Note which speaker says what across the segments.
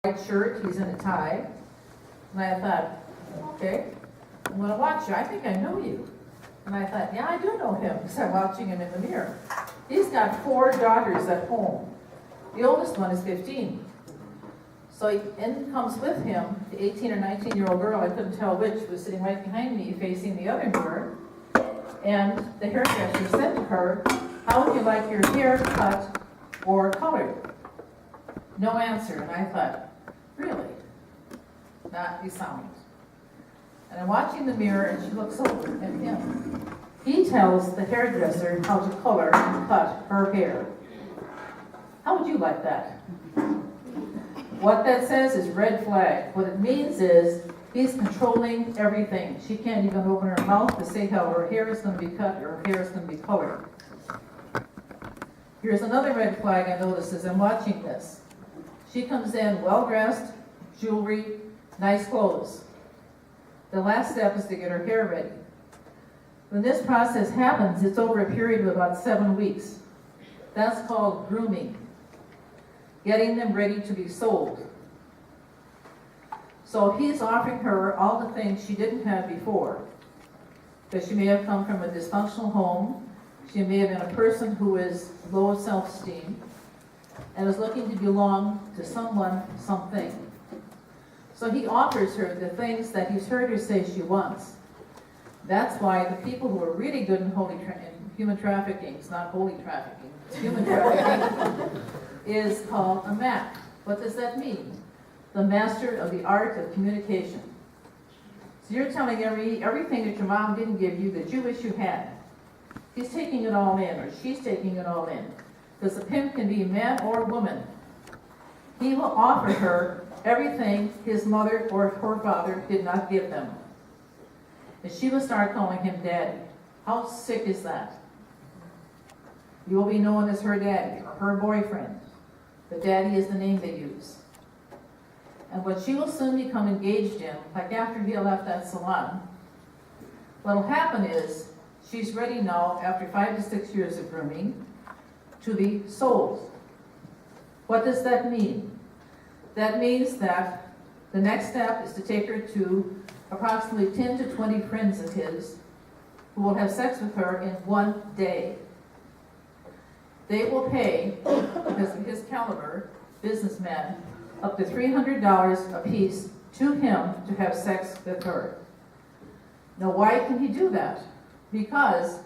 Speaker 1: white shirt, he's in a tie. And I thought, okay, I'm going to watch you. I think I know you. And I thought, yeah, I do know him because I'm watching him in the mirror. He's got 4 daughters at home. The oldest one is 15. So in comes with him, the 18 or 19-year-old girl, I couldn't tell which, was sitting right behind me facing the other mirror. And the hairdresser said to her, how would you like your hair cut or colored? No answer. And I thought, really? Not be sound. And I'm watching the mirror and she looks over at him. He tells the hairdresser how to color and cut her hair. How would you like that? What that says is red flag. What it means is he's controlling everything. She can't even open her mouth to say how her hair is going to be cut or her hair is going to be colored. Here's another red flag I notice as I'm watching this. She comes in well-dressed, jewelry, nice clothes. The last step is to get her hair ready. When this process happens, it's over a period of about 7 weeks. That's called grooming. Getting them ready to be sold. So he's offering her all the things she didn't have before. Because she may have come from a dysfunctional home. She may have been a person who is low of self-esteem and is looking to belong to someone, something. So he offers her the things that he's heard her say she wants. That's why the people who are really good in human trafficking, it's not holy trafficking, it's human trafficking, is called a MAC. What does that mean? The master of the art of communication. So you're telling everything that your mom didn't give you that you wish you had. He's taking it all in, or she's taking it all in. Because the pimp can be man or woman. He will offer her everything his mother or her father did not give them. And she will start calling him daddy. How sick is that? You will be known as her daddy or her boyfriend. The daddy is the name they use. And what she will soon become engaged in, like after he left that salon, what will happen is she's ready now, after 5 to 6 years of grooming, to be sold. What does that mean? That means that the next step is to take her to approximately 10 to 20 friends of his who will have sex with her in 1 day. They will pay, because of his caliber, businessmen, up to $300 a piece to him to have sex with her. Now, why can he do that? Because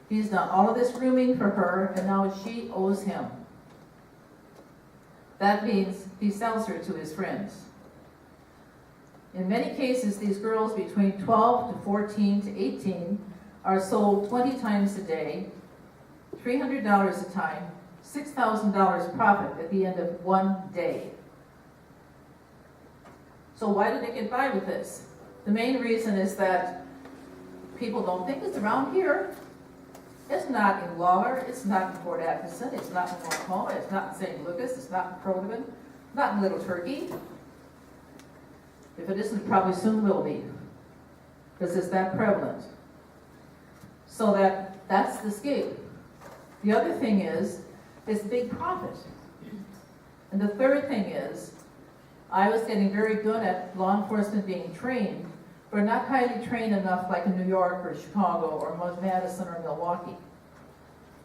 Speaker 1: he's done all of this grooming for her, and now she owes him. That means he sells her to his friends. In many cases, these girls between 12 to 14 to 18 are sold 20 times a day, $300 a time, $6,000 profit at the end of 1 day. So why do they get by with this? The main reason is that people don't think it's around here. It's not in Lawler, it's not in Port Atkinson, it's not in Oklahoma, it's not in St. Lucas, it's not in Croton, not in Little Turkey. If it isn't, it probably soon will be, because it's that prevalent. So that's the scape. The other thing is big profit. And the third thing is, I was getting very good at law enforcement being trained, but not highly trained enough like in New York or Chicago or Madison or Milwaukee.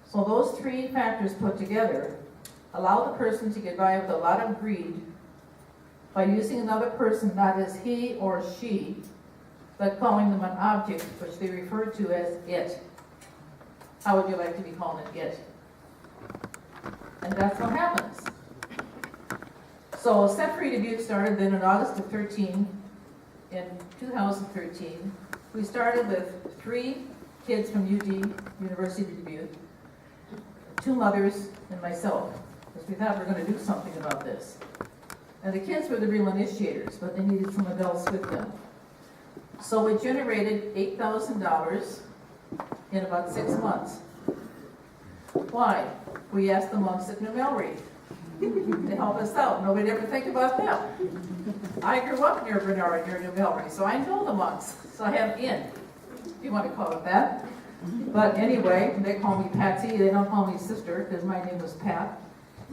Speaker 1: So those 3 factors put together allow the person to get by with a lot of greed by using another person not as he or she, but calling them an object, which they refer to as it. How would you like to be called an it? And that's what happens. So Set Free Dubuque started then in August of 13. In 2013, we started with 3 kids from UD, University of Dubuque, 2 mothers, and myself, because we thought we were going to do something about this. And the kids were the real initiators, but they needed some adults with them. So we generated $8,000 in about 6 months. Why? We asked the monks at New Melry to help us out. Nobody ever think about them. I grew up near Bernard, near New Melry, so I know the monks. So I have in, if you want to call it that. But anyway, they call me Patsy. They don't call me sister, because my name was Pat.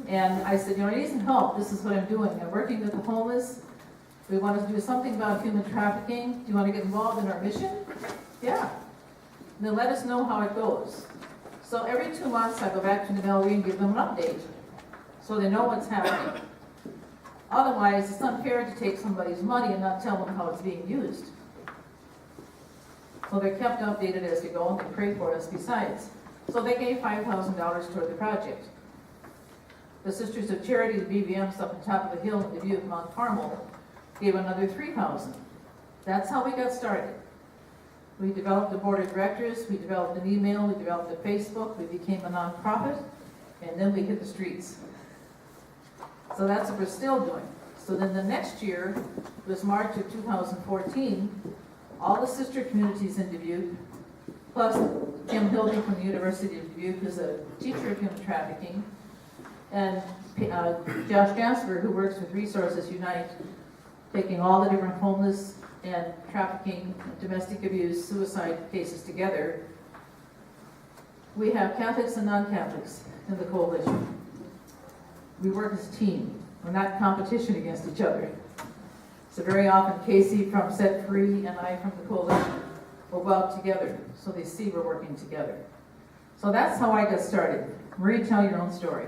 Speaker 1: And I said, I need some help. This is what I'm doing. I'm working with the homeless. We want to do something about human trafficking. Do you want to get involved in our mission? Yeah. And then let us know how it goes. So every 2 months I go back to the Mallory and give them an update so they know what's happening. Otherwise, it's unfair to take somebody's money and not tell them how it's being used. So they're kept updated as we go, and they pray for us besides. So they gave $5,000 toward the project. The Sisters of Charity, the BBMs up on top of the hill in Dubuque, Mount Carmel, gave another $3,000. That's how we got started. We developed a board of directors, we developed an email, we developed a Facebook, we became a nonprofit, and then we hit the streets. So that's what we're still doing. So then the next year was March of 2014, all the sister communities in Dubuque, plus Kim Hildy from the University of Dubuque, who's a teacher of human trafficking, and Josh Gasper, who works with Resources Unite, taking all the different homeless and trafficking, domestic abuse, suicide cases together. We have Catholics and non-Catholics in the coalition. We work as a team. We're not in competition against each other. So very often Casey from Set Free and I from the coalition will go out together so they see we're working together. So that's how I got started. Marie, tell your own story.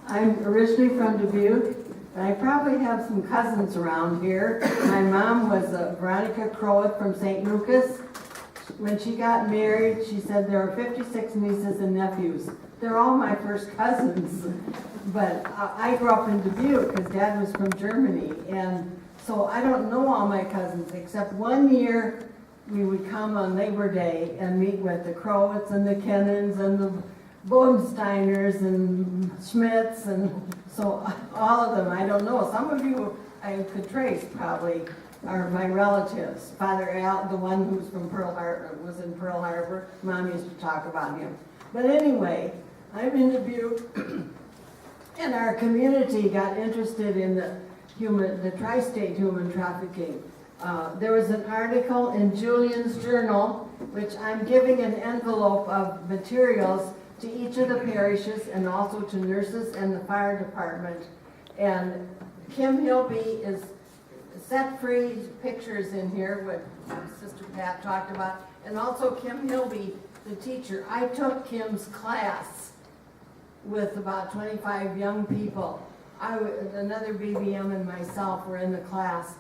Speaker 2: I'm originally from Dubuque, and I probably have some cousins around here. My mom was Veronica Crowett from St. Lucas. When she got married, she said there are 56 nieces and nephews. They're all my first cousins. But I grew up in Dubuque because Dad was from Germany, and so I don't know all my cousins, except one year we would come on Labor Day and meet with the Crowetts and the Kennons and the Bodensteiners and Schmitz, and so all of them, I don't know. Some of you I could trace probably are my relatives. Father Al, the one who's from Pearl Harbor, was in Pearl Harbor. Mom used to talk about him. But anyway, I'm in Dubuque, and our community got interested in the tri-state human trafficking. There was an article in Julian's Journal, which I'm giving an envelope of materials to each of the parishes and also to nurses and the fire department. And Kim Hilby is Set Free pictures in here, what Sister Pat talked about, and also Kim Hilby, the teacher. I took Kim's class with about 25 young people. Another BBM and myself were in the class.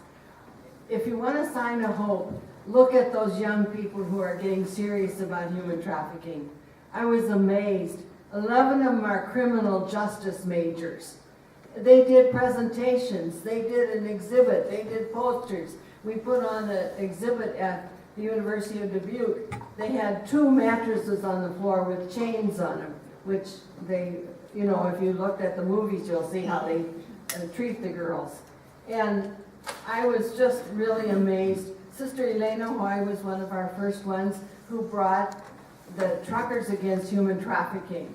Speaker 2: If you want a sign of hope, look at those young people who are getting serious about human trafficking. I was amazed. 11 of them are criminal justice majors. They did presentations, they did an exhibit, they did posters. We put on an exhibit at the University of Dubuque. They had 2 mattresses on the floor with chains on them, which they, if you looked at the movies, you'll see how they treat the girls. And I was just really amazed. Sister Elena Hoy was one of our first ones who brought the Truckers Against Human Trafficking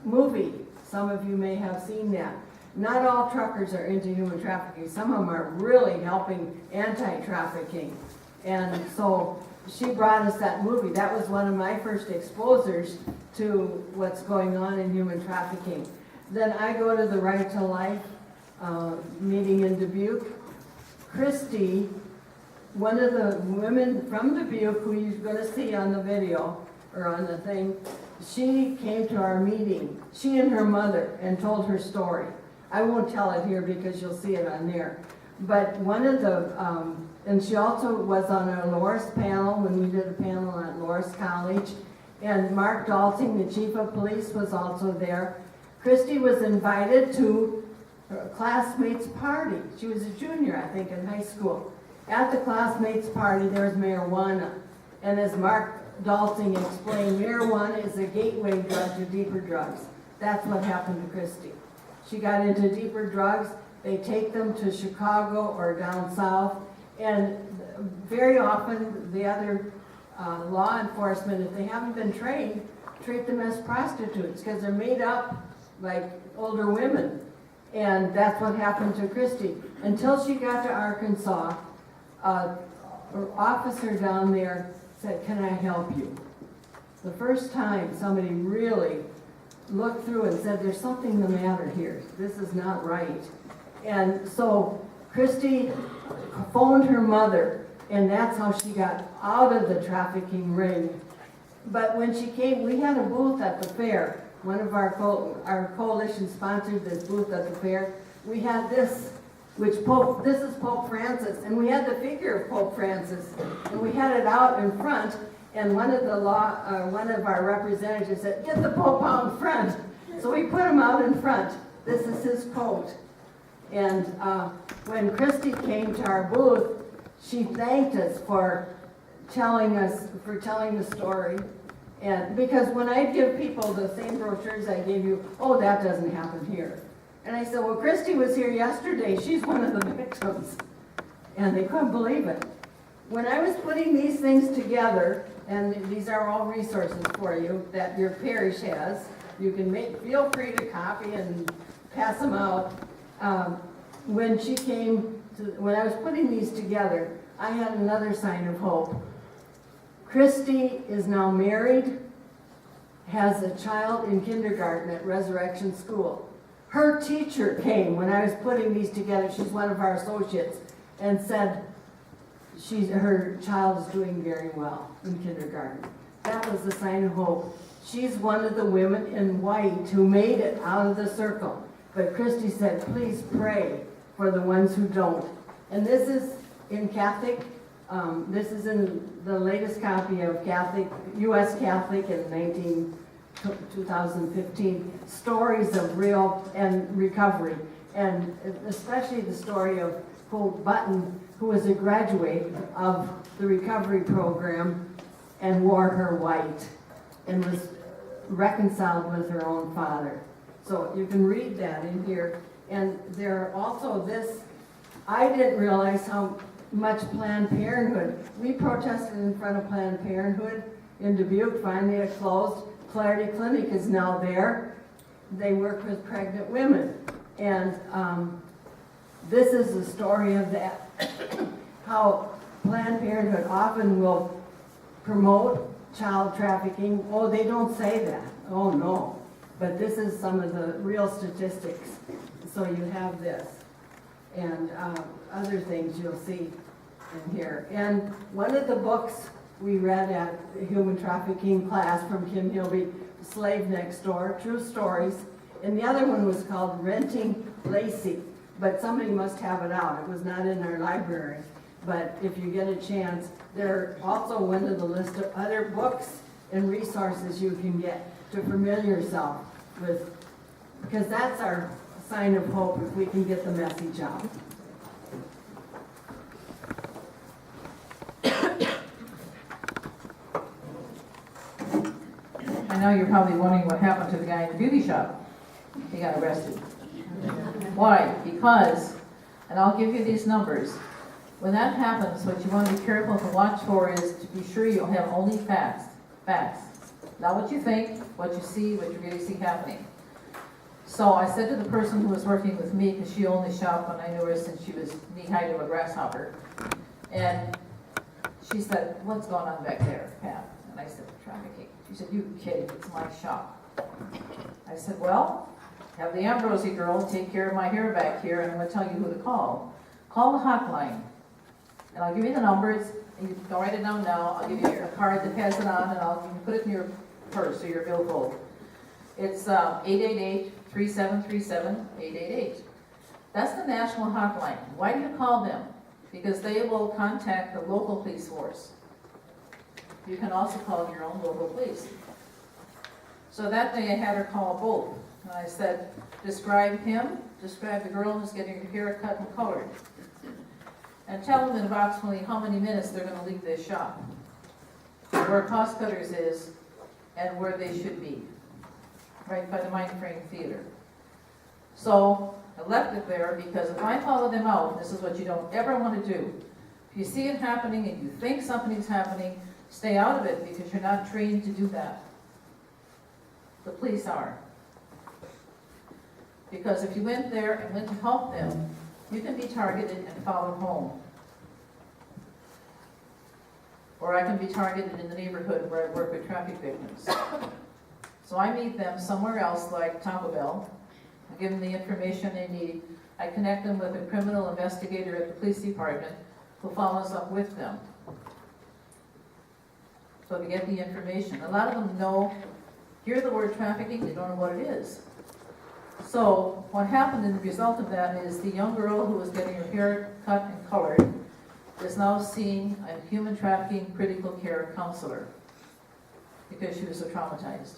Speaker 2: movie. Some of you may have seen that. Not all truckers are into human trafficking. Some of them are really helping anti-trafficking. And so she brought us that movie. That was one of my first exposures to what's going on in human trafficking. Then I go to the Right to Life meeting in Dubuque. Christy, one of the women from Dubuque who you're going to see on the video or on the thing, she came to our meeting, she and her mother, and told her story. I won't tell it here because you'll see it on there. But one of the, and she also was on a Loris panel when we did a panel at Loris College. And Mark Dalting, the chief of police, was also there. Christy was invited to her classmates' party. She was a junior, I think, in high school. At the classmates' party, there was marijuana. And as Mark Dalting explained, marijuana is a gateway drug to deeper drugs. That's what happened to Christy. She got into deeper drugs. They take them to Chicago or down south. And very often, the other law enforcement, if they haven't been trained, treat them as prostitutes because they're made up like older women. And that's what happened to Christy. Until she got to Arkansas, an officer down there said, "Can I help you?" The first time somebody really looked through and said, there's something the matter here. This is not right. And so Christy phoned her mother, and that's how she got out of the trafficking ring. But when she came, we had a booth at the fair. One of our coalition sponsored this booth at the fair. We had this, this is Pope Francis, and we had the figure of Pope Francis, and we had it out in front. And one of our representatives said, "Get the Pope out in front." So we put him out in front. This is his coat. And when Christy came to our booth, she thanked us for telling the story. And because when I give people the same brochures I gave you, oh, that doesn't happen here. And I said, well, Christy was here yesterday. She's one of the victims. And they couldn't believe it. When I was putting these things together, and these are all resources for you that your parish has, you can feel free to copy and pass them out. When I was putting these together, I had another sign of hope. Christy is now married, has a child in kindergarten at Resurrection School. Her teacher came when I was putting these together, she's one of our associates, and said her child is doing very well in kindergarten. That was the sign of hope. She's one of the women in white who made it out of the circle. But Christy said, please pray for the ones who don't. And this is in Catholic. This is in the latest copy of U.S. Catholic in 2015, stories of real and recovery, and especially the story of quote Button, who was a graduate of the recovery program and wore her white and was reconciled with her own father. So you can read that in here. And there are also this, I didn't realize how much Planned Parenthood. We protested in front of Planned Parenthood in Dubuque. Finally it closed. Clarity Clinic is now there. They work with pregnant women. And this is the story of that. How Planned Parenthood often will promote child trafficking. Oh, they don't say that. Oh, no. But this is some of the real statistics. So you have this. And other things you'll see in here. And one of the books we read at the human trafficking class from Kim Hilby, Slave Next Door, True Stories. And the other one was called Renting Lacey. But somebody must have it out. It was not in our library. But if you get a chance, they're also one of the list of other books and resources you can get to familiar yourself with, because that's our sign of hope if we can get the message out.
Speaker 1: I know you're probably wondering what happened to the guy in the beauty shop. He got arrested. Why? Because, and I'll give you these numbers. When that happens, what you want to be careful to watch for is to be sure you'll have only facts. Facts. Not what you think, what you see, what you really see happening. So I said to the person who was working with me, because she only shopped when I knew her since she was knee-high to a grasshopper, and she said, what's going on back there, Pat? And I said, trafficking. She said, you kidding, it's my shop. I said, well, have the Ambrosi girl take care of my hair back here, and I'm going to tell you who to call. Call the hotline, and I'll give you the numbers, and you can write it down now. I'll give you a card that has it on, and you can put it in your purse or your billfold. It's 888-3737, 888. That's the national hotline. Why do you call them? Because they will contact the local police force. You can also call your own local police. So that day I had her call both. And I said, describe him, describe the girl who's getting her hair cut and colored. And tell them in approximately how many minutes they're going to leave this shop. Where Cost Cutters is and where they should be. Right by the Mindframe Theater. So I left it there because if I follow them out, this is what you don't ever want to do. If you see it happening and you think something's happening, stay out of it because you're not trained to do that. The police are. Because if you went there and went to help them, you can be targeted and followed home. or I can be targeted in the neighborhood where I work with traffic victims. So I meet them somewhere else, like Taco Bell. I give them the information they need. I connect them with a criminal investigator at the police department who follows up with them. So to get the information. A lot of them know, hear the word trafficking, they don't know what it is. So what happened in the result of that is the young girl who was getting her hair cut and colored is now seeing a human trafficking critical care counselor because she was so traumatized.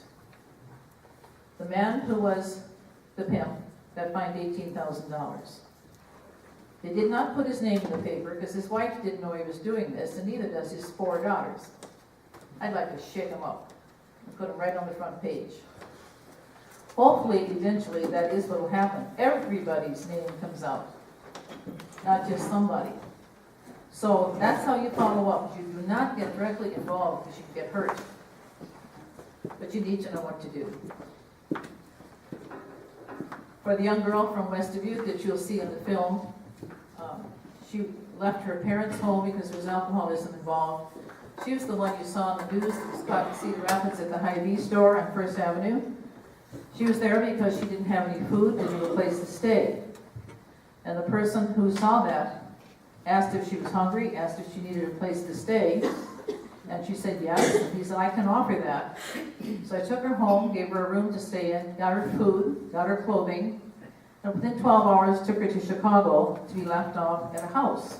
Speaker 1: The man who was the pimp got fined $18,000. They did not put his name in the paper because his wife didn't know he was doing this, and neither does his 4 daughters. I'd like to shake him up and put him right on the front page. Hopefully, eventually, that is what will happen. Everybody's name comes out, not just somebody. So that's how you follow up. You do not get directly involved because you can get hurt. But you need to know what to do. For the young girl from West Dubuque that you'll see in the film, she left her parents' home because there was alcoholism involved. She was the one you saw in the news that was caught in Cedar Rapids at the Hy-Vee store on First Avenue. She was there because she didn't have any food, didn't have a place to stay. And the person who saw that asked if she was hungry, asked if she needed a place to stay, and she said yes. And he said, I can offer that. So I took her home, gave her a room to stay in, got her food, got her clothing, and within 12 hours took her to Chicago to be left off at a house.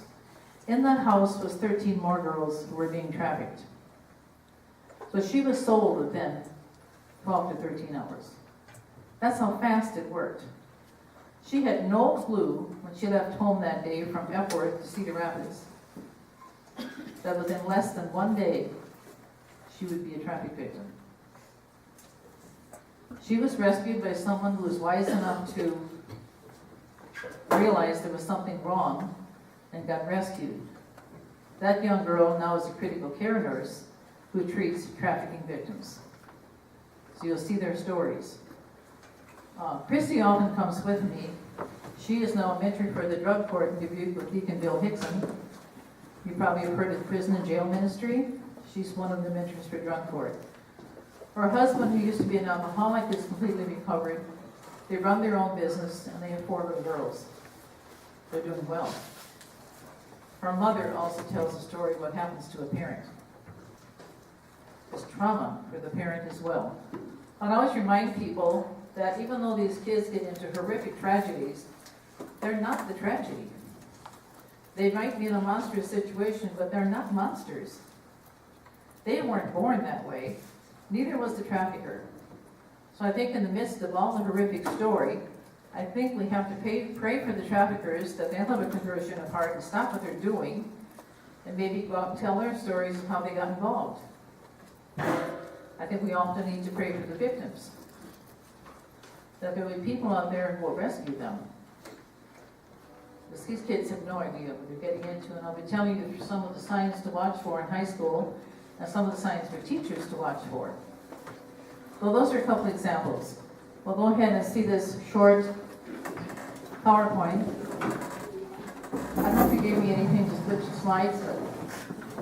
Speaker 1: In that house was 13 more girls who were being trafficked. So she was sold within 12 to 13 hours. That's how fast it worked. She had no clue when she left home that day from Epworth to Cedar Rapids that within less than 1 day she would be a traffic victim. She was rescued by someone who was wise enough to realize there was something wrong and got rescued. That young girl now is a critical care nurse who treats trafficking victims. So you'll see their stories. Chrissy often comes with me. She is now a mentor for the drug court in Dubuque with Deacon Bill Hickson. You probably have heard of the prison and jail ministry. She's one of the mentors for drug court. Her husband, who used to be an alcoholic, is completely recovered. They run their own business and they have 4 little girls. They're doing well. Her mother also tells the story of what happens to a parent. There's trauma for the parent as well. I always remind people that even though these kids get into horrific tragedies, they're not the tragedy. They might be in a monstrous situation, but they're not monsters. They weren't born that way. Neither was the trafficker. So I think in the midst of all the horrific story, I think we have to pray for the traffickers that they'll have a conversion of heart and stop what they're doing, and maybe go out and tell their stories of how they got involved. I think we often need to pray for the victims, that there will be people out there who will rescue them. Because these kids have no idea what they're getting into, and I'll be telling you some of the signs to watch for in high school, and some of the signs for teachers to watch for. So those are a couple examples. We'll go ahead and see this short PowerPoint. I don't know if you gave me anything to switch slides, but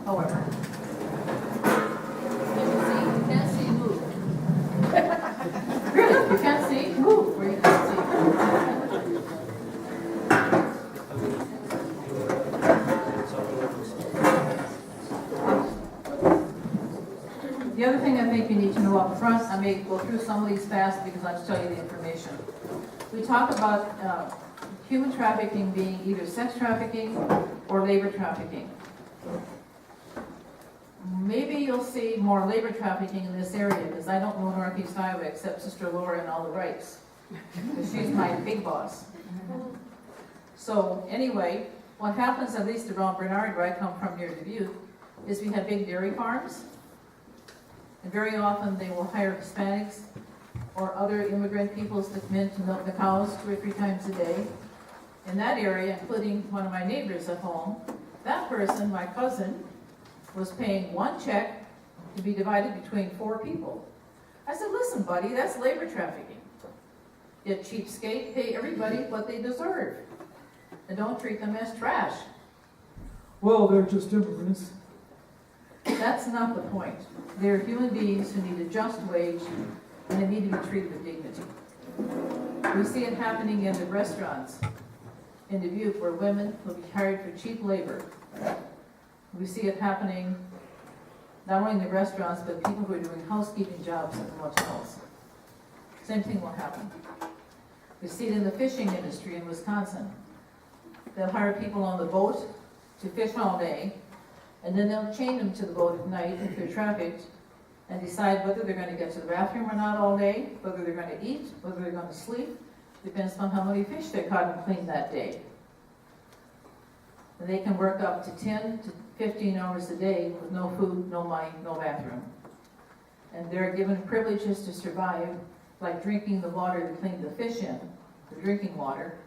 Speaker 1: however. You can't see, move. Really, you can't see, move where you can't see. The other thing I think you need to know up front, I may go through some of these fast because I'll tell you the information. We talk about human trafficking being either sex trafficking or labor trafficking. Maybe you'll see more labor trafficking in this area because I don't know Northeast Iowa except Sister Laura and all the rights. Because she's my big boss. So anyway, what happens, at least around Bernard, where I come from near Dubuque, is we have big dairy farms. And very often they will hire Hispanics or other immigrant peoples to come in to milk the cows 2 or 3 times a day. In that area, including one of my neighbors at home, that person, my cousin, was paying 1 check to be divided between 4 people. I said, listen, buddy, that's labor trafficking. You cheapskate, pay everybody what they deserve. And don't treat them as trash.
Speaker 3: Well, they're just immigrants.
Speaker 1: That's not the point. They're human beings who need a just wage, and they need to be treated with dignity. We see it happening in the restaurants in Dubuque, where women will be hired for cheap labor. We see it happening not only in the restaurants, but people who are doing housekeeping jobs at the motels. Same thing will happen. We see it in the fishing industry in Wisconsin. They'll hire people on the boat to fish all day, and then they'll chain them to the boat at night if they're trafficked, and decide whether they're going to get to the bathroom or not all day, whether they're going to eat, whether they're going to sleep. Depends on how many fish they caught and cleaned that day. And they can work up to 10 to 15 hours a day with no food, no money, no bathroom. And they're given privileges to survive, like drinking the water to clean the fish in, the drinking water,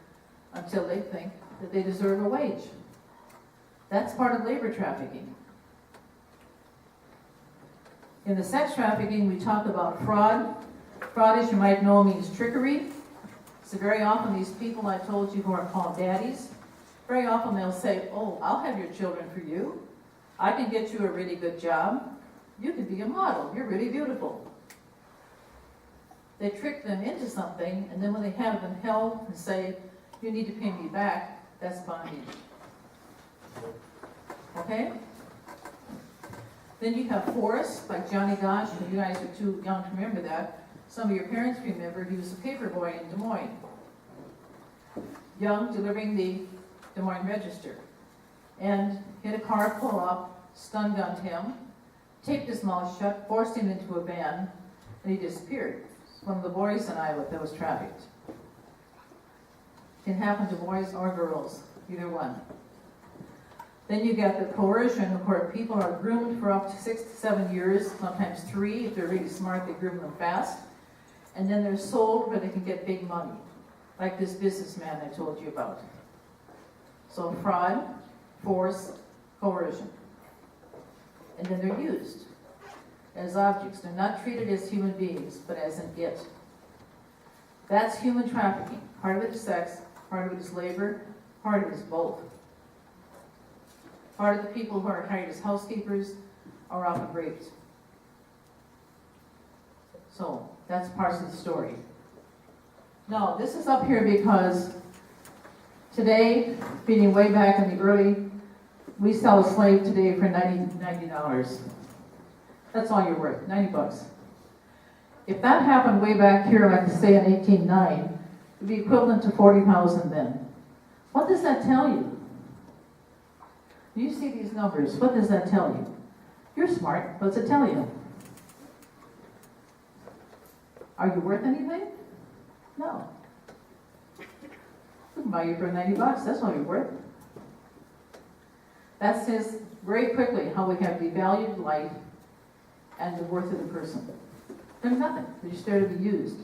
Speaker 1: until they think that they deserve a wage. That's part of labor trafficking. In the sex trafficking, we talk about fraud. Fraud, as you might know, means trickery. So very often these people I told you who are called daddies, very often they'll say, oh, I'll have your children for you. I can get you a really good job. You can be a model. You're really beautiful. They trick them into something, and then when they have them held and say, you need to pay me back, that's bondage. Okay? Then you have Forrest, like Johnny Gosh, and you guys are too young to remember that. Some of your parents remember he was a paper boy in Des Moines. Young, delivering the Des Moines Register. And he had a car pull up, stun-gunned him, taped his mouth shut, forced him into a van, and he disappeared. One of the boys in Iowa that was trafficked. It can happen to boys or girls, either one. Then you get the coercion, where people are groomed for up to 6 to 7 years, sometimes 3. If they're really smart, they groom them fast. And then they're sold where they can get big money, like this businessman I told you about. So fraud, force, coercion. And then they're used as objects. They're not treated as human beings, but as an it. That's human trafficking. Part of it is sex, part of it is labor, part of it is both. Part of the people who are hired as housekeepers are often raped. So, that's parts of the story. Now, this is up here because today, being way back in the early, we sell a slave today for $90. That's all you're worth, 90 bucks. If that happened way back here, like say in 1809, it would be equivalent to 40,000 then. What does that tell you? You see these numbers, what does that tell you? You're smart, what's it tell you? Are you worth anything? No. We can buy you for 90 bucks, that's all you're worth. That says very quickly how we have devalued life and the worth of the person. They're nothing, they're just there to be used.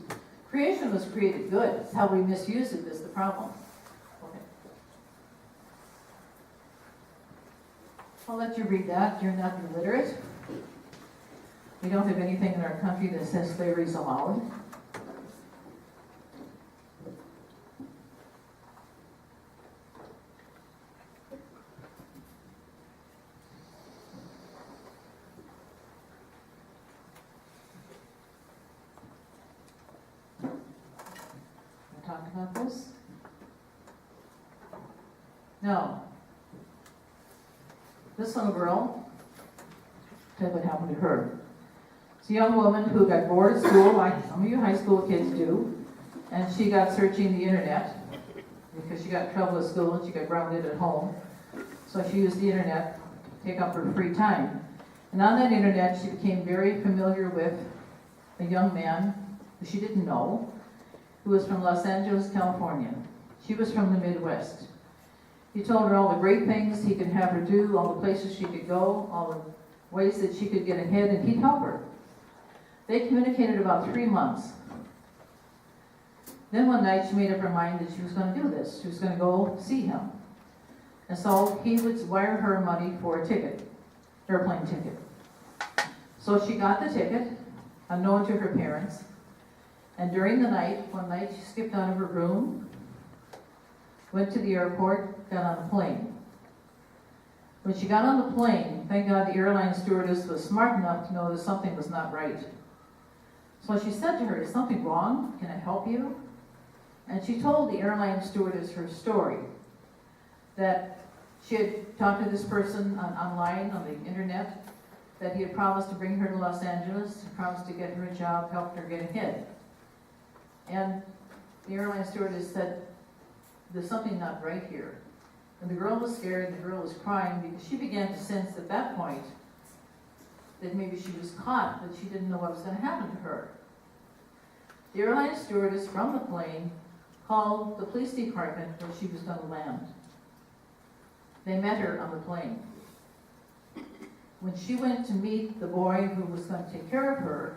Speaker 1: Creation was created good, it's how we misuse it that's the problem. Okay. I'll let you read that, you're not illiterate. We don't have anything in our country that says slavery is allowed. Talk about this? No. This little girl, tell you what happened to her. It's a young woman who got bored at school, like some of you high school kids do, and she got searching the internet because she got in trouble at school and she got grounded at home. So she used the internet to take up her free time. And on that internet, she became very familiar with a young man who she didn't know, who was from Los Angeles, California. She was from the Midwest. He told her all the great things he could have her do, all the places she could go, all the ways that she could get ahead, and he'd help her. They communicated about 3 months. Then one night she made up her mind that she was going to do this. She was going to go see him. And so he would wire her money for a ticket, airplane ticket. So she got the ticket, unknown to her parents. And during the night, one night, she skipped out of her room, went to the airport, got on a plane. When she got on the plane, thank God the airline stewardess was smart enough to know that something was not right. So she said to her, "Is something wrong? Can I help you?" And she told the airline stewardess her story, that she had talked to this person online, on the internet, that he had promised to bring her to Los Angeles, promised to get her a job, helped her get ahead. And the airline stewardess said, "There's something not right here." And the girl was scared, the girl was crying, because she began to sense at that point that maybe she was caught, but she didn't know what was going to happen to her. The airline stewardess from the plane called the police department where she was going to land. They met her on the plane. When she went to meet the boy who was going to take care of her,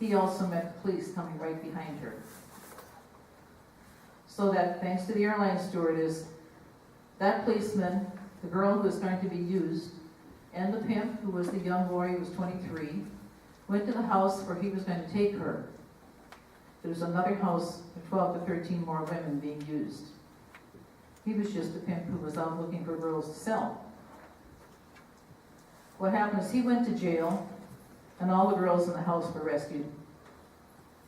Speaker 1: he also met the police coming right behind her. So that, thanks to the airline stewardess, that policeman, the girl who was going to be used, and the pimp, who was the young boy who was 23, went to the house where he was going to take her. There was another house with 12 to 13 more women being used. He was just a pimp who was out looking for girls to sell. What happened is he went to jail, and all the girls in the house were rescued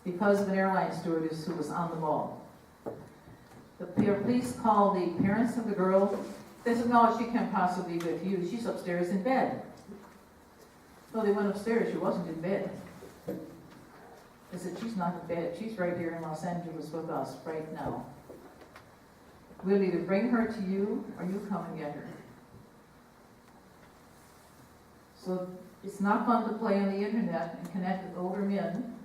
Speaker 1: because of an airline stewardess who was on the ball. The police called the parents of the girl. They said, "No, she can't possibly be with you. She's upstairs in bed." So they went upstairs. She wasn't in bed. They said, "She's not in bed. She's right here in Los Angeles with us right now. We'll either bring her to you or you come and get her." So it's not fun to play on the internet and connect with older men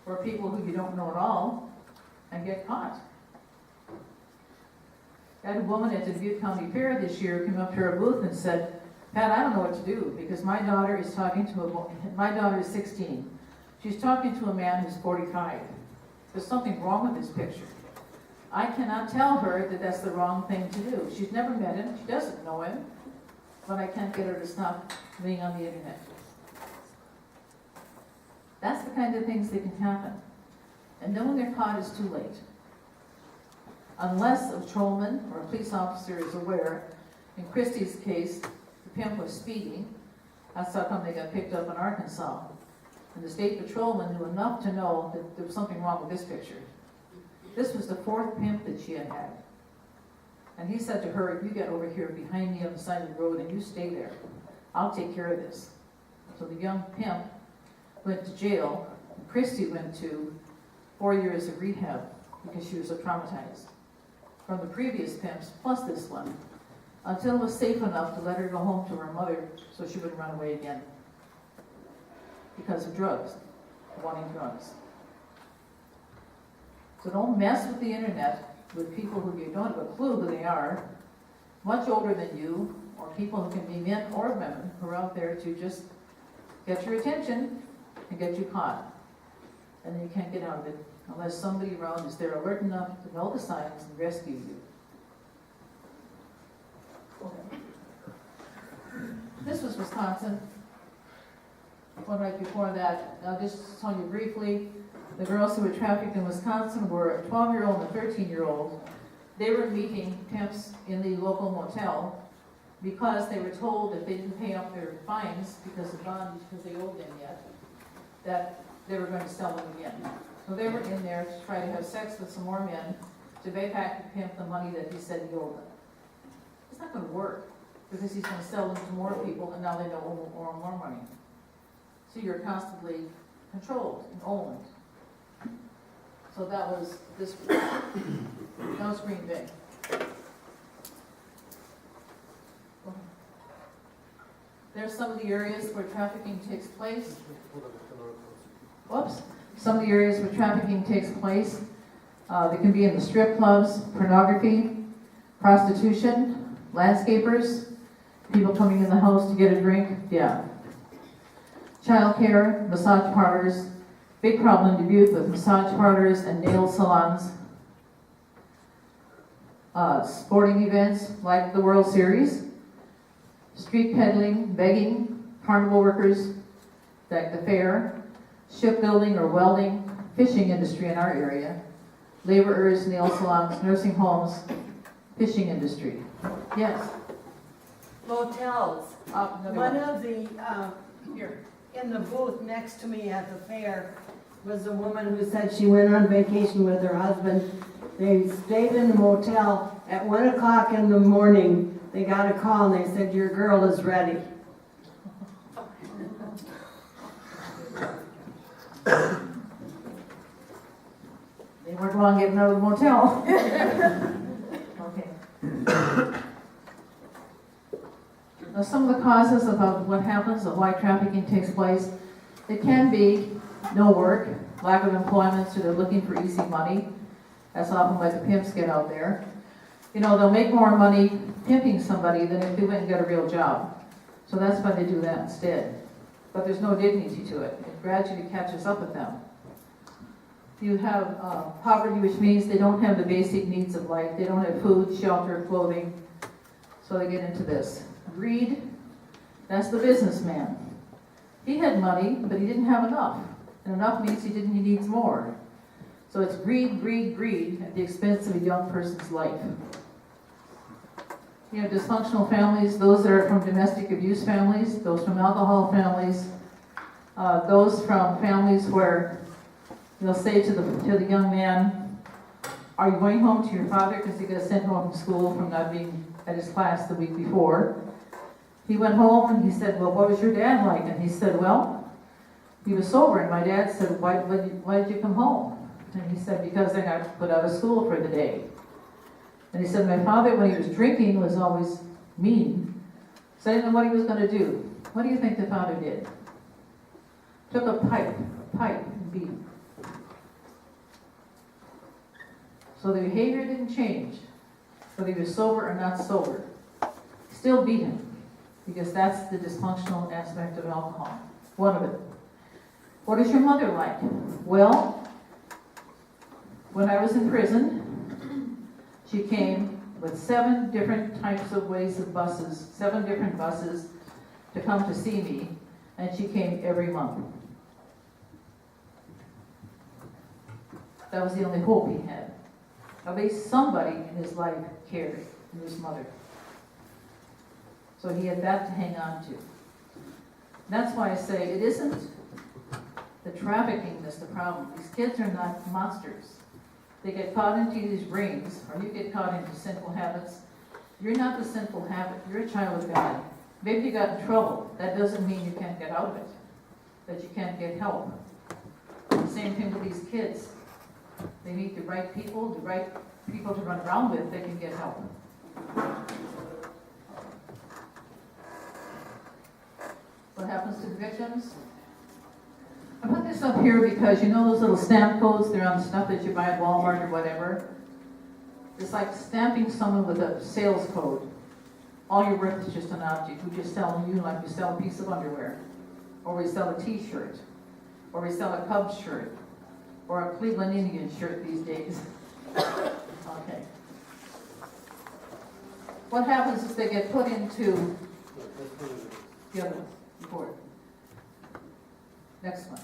Speaker 1: or people who you don't know at all and get caught. I had a woman at the Dubuque County Fair this year come up to her booth and said, "Pat, I don't know what to do because my daughter is talking to my daughter is 16. She's talking to a man who's 45. There's something wrong with this picture. I cannot tell her that that's the wrong thing to do. She's never met him. She doesn't know him. But I can't get her to stop being on the internet." That's the kind of things that can happen. And then when they're caught, it's too late. Unless a patrolman or a police officer is aware. In Christie's case, the pimp was speeding. That's how come they got picked up in Arkansas. And the state patrolman knew enough to know that there was something wrong with this picture. This was the fourth pimp that she had had. And he said to her, "You get over here behind me on the side of the road and you stay there. I'll take care of this." So the young pimp went to jail. And Christie went to 4 years of rehab because she was so traumatized from the previous pimps plus this one, until it was safe enough to let her go home to her mother so she wouldn't run away again because of drugs, wanting drugs. So don't mess with the internet with people who you don't have a clue who they are, much older than you, or people who can be men or women who are out there to just get your attention and get you caught. And then you can't get out of it unless somebody around is there alert enough to know the signs and rescue you. Okay. This was Wisconsin. One right before that. Now just to tell you briefly, the girls who were trafficked in Wisconsin were a 12-year-old and a 13-year-old. They were meeting pimps in the local motel because they were told if they didn't pay up their fines because of bondage, because they owed them yet, that they were going to sell them again. So they were in there to try to have sex with some more men to pay back the pimp the money that he said he owed them. It's not going to work because he's going to sell them to more people and now they know more money. So you're constantly controlled and owned. So that was this group. That was Green Bay. There's some of the areas where trafficking takes place. Whoops. Some of the areas where trafficking takes place. They can be in the strip clubs, pornography, prostitution, landscapers, people coming in the house to get a drink. Yeah. Child care, massage parlors. Big problem in Dubuque with massage parlors and nail salons. Sporting events like the World Series. Street peddling, begging, carnival workers, like the fair, shipbuilding or welding, fishing industry in our area, laborers, nail salons, nursing homes, fishing industry. Yes?
Speaker 3: Motels.
Speaker 1: Another
Speaker 2: One
Speaker 1: one.
Speaker 2: of the,
Speaker 1: Here.
Speaker 2: in the booth next to me at the fair was a woman who said she went on vacation with her husband. They stayed in a motel. At 1 o'clock in the morning, they got a call and they said, your girl is ready.
Speaker 1: They weren't long getting out of the motel. Okay. Now, some of the causes about what happens, of why trafficking takes place, it can be no work, lack of employment, so they're looking for easy money. That's often why the pimps get out there. You know, they'll make more money pimping somebody than if they went and got a real job. So that's why they do that instead. But there's no dignity to it. It gradually catches up with them. You have poverty, which means they don't have the basic needs of life. They don't have food, shelter, clothing. So they get into this. Greed, that's the businessman. He had money, but he didn't have enough. And enough means he needs more. So it's greed, greed, greed at the expense of a young person's life. You have dysfunctional families, those that are from domestic abuse families, those from alcohol families, those from families where they'll say to the young man, are you going home to your father because he got sent home from school from not being at his class the week before? He went home and he said, well, what was your dad like? And he said, well, he was sober. And my dad said, why did you come home? And he said, because I got put out of school for the day. And he said, my father, when he was drinking, was always mean. So I didn't know what he was going to do. What do you think the father did? Took a pipe, and beat him. So the behavior didn't change, whether he was sober or not sober. Still beat him, because that's the dysfunctional aspect of alcohol. One of it. What is your mother like? Well, when I was in prison, she came with 7 different types of ways of buses, 7 different buses to come to see me, and she came every month. That was the only hope he had. At least somebody in his life cared, and his mother. So he had that to hang on to. That's why I say it isn't the trafficking that's the problem. These kids are not monsters. They get caught into these rings, or you get caught into sinful habits. You're not the sinful habit. You're a child of God. Maybe you got in trouble. That doesn't mean you can't get out of it, that you can't get help. The same thing with these kids. They meet the right people to run around with, they can get help. What happens to the victims? I put this up here because you know those little stamp codes, they're on the stuff that you buy at Walmart or whatever. It's like stamping someone with a sales code. All you're worth is just an object. We just sell you like you sell a piece of underwear, or we sell a t-shirt, or we sell a Cubs shirt, or a Cleveland Indian shirt these days. Okay. What happens is they get put into the other report. Next one.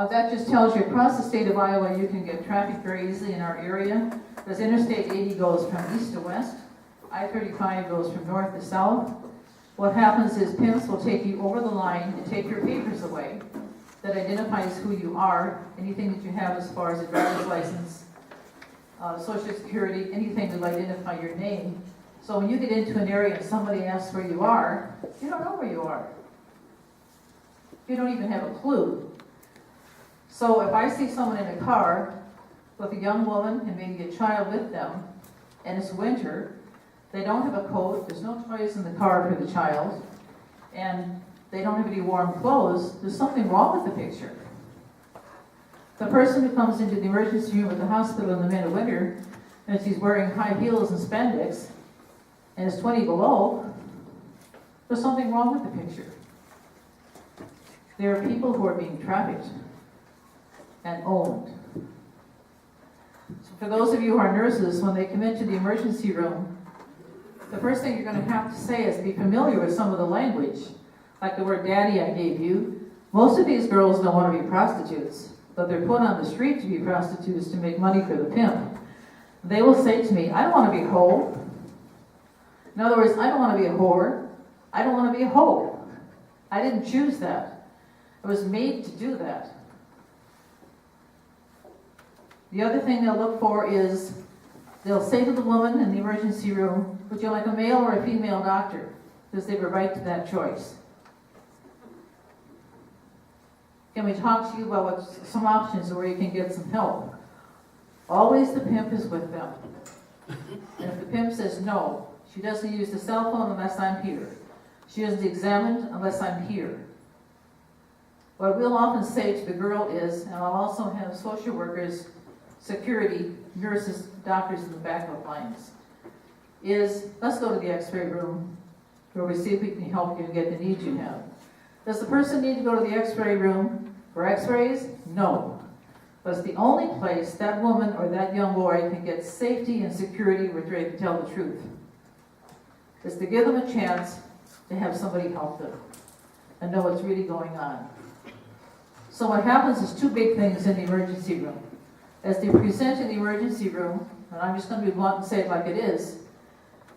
Speaker 1: That just tells you across the state of Iowa you can get traffic very easily in our area. Because Interstate 80 goes from east to west. I-35 goes from north to south. What happens is pimps will take you over the line and take your papers away that identifies who you are, anything that you have as far as a driver's license, Social Security, anything to identify your name. So when you get into an area and somebody asks where you are, you don't know where you are. You don't even have a clue. So if I see someone in a car with a young woman and maybe a child with them, and it's winter, they don't have a coat, there's no toys in the car for the child, and they don't have any warm clothes, there's something wrong with the picture. The person who comes into the emergency room at the hospital in the middle of winter, and she's wearing high heels and spandex, and it's 20 below, there's something wrong with the picture. There are people who are being trafficked and owned. So for those of you who are nurses, when they come into the emergency room, the first thing you're going to have to say is be familiar with some of the language, like the word daddy I gave you. Most of these girls don't want to be prostitutes, but they're put on the street to be prostitutes to make money for the pimp. They will say to me, I don't want to be whole. In other words, I don't want to be a whore. I don't want to be a hoe. I didn't choose that. I was made to do that. The other thing they'll look for is, they'll say to the woman in the emergency room, would you like a male or a female doctor? Because they have a right to that choice. Can we talk to you about some options where you can get some help? Always the pimp is with them. And if the pimp says no, she doesn't use the cell phone unless I'm here. She doesn't examine unless I'm here. What we'll often say to the girl is, and I'll also have social workers, security, nurses, doctors in the backup lines, is let's go to the x-ray room where we see if we can help you and get the needs you have. Does the person need to go to the x-ray room for x-rays? No. But it's the only place that woman or that young boy can get safety and security where they can tell the truth. Is to give them a chance to have somebody help them and know what's really going on. So what happens is two big things in the emergency room. As they present in the emergency room, and I'm just going to be blunt and say it like it is,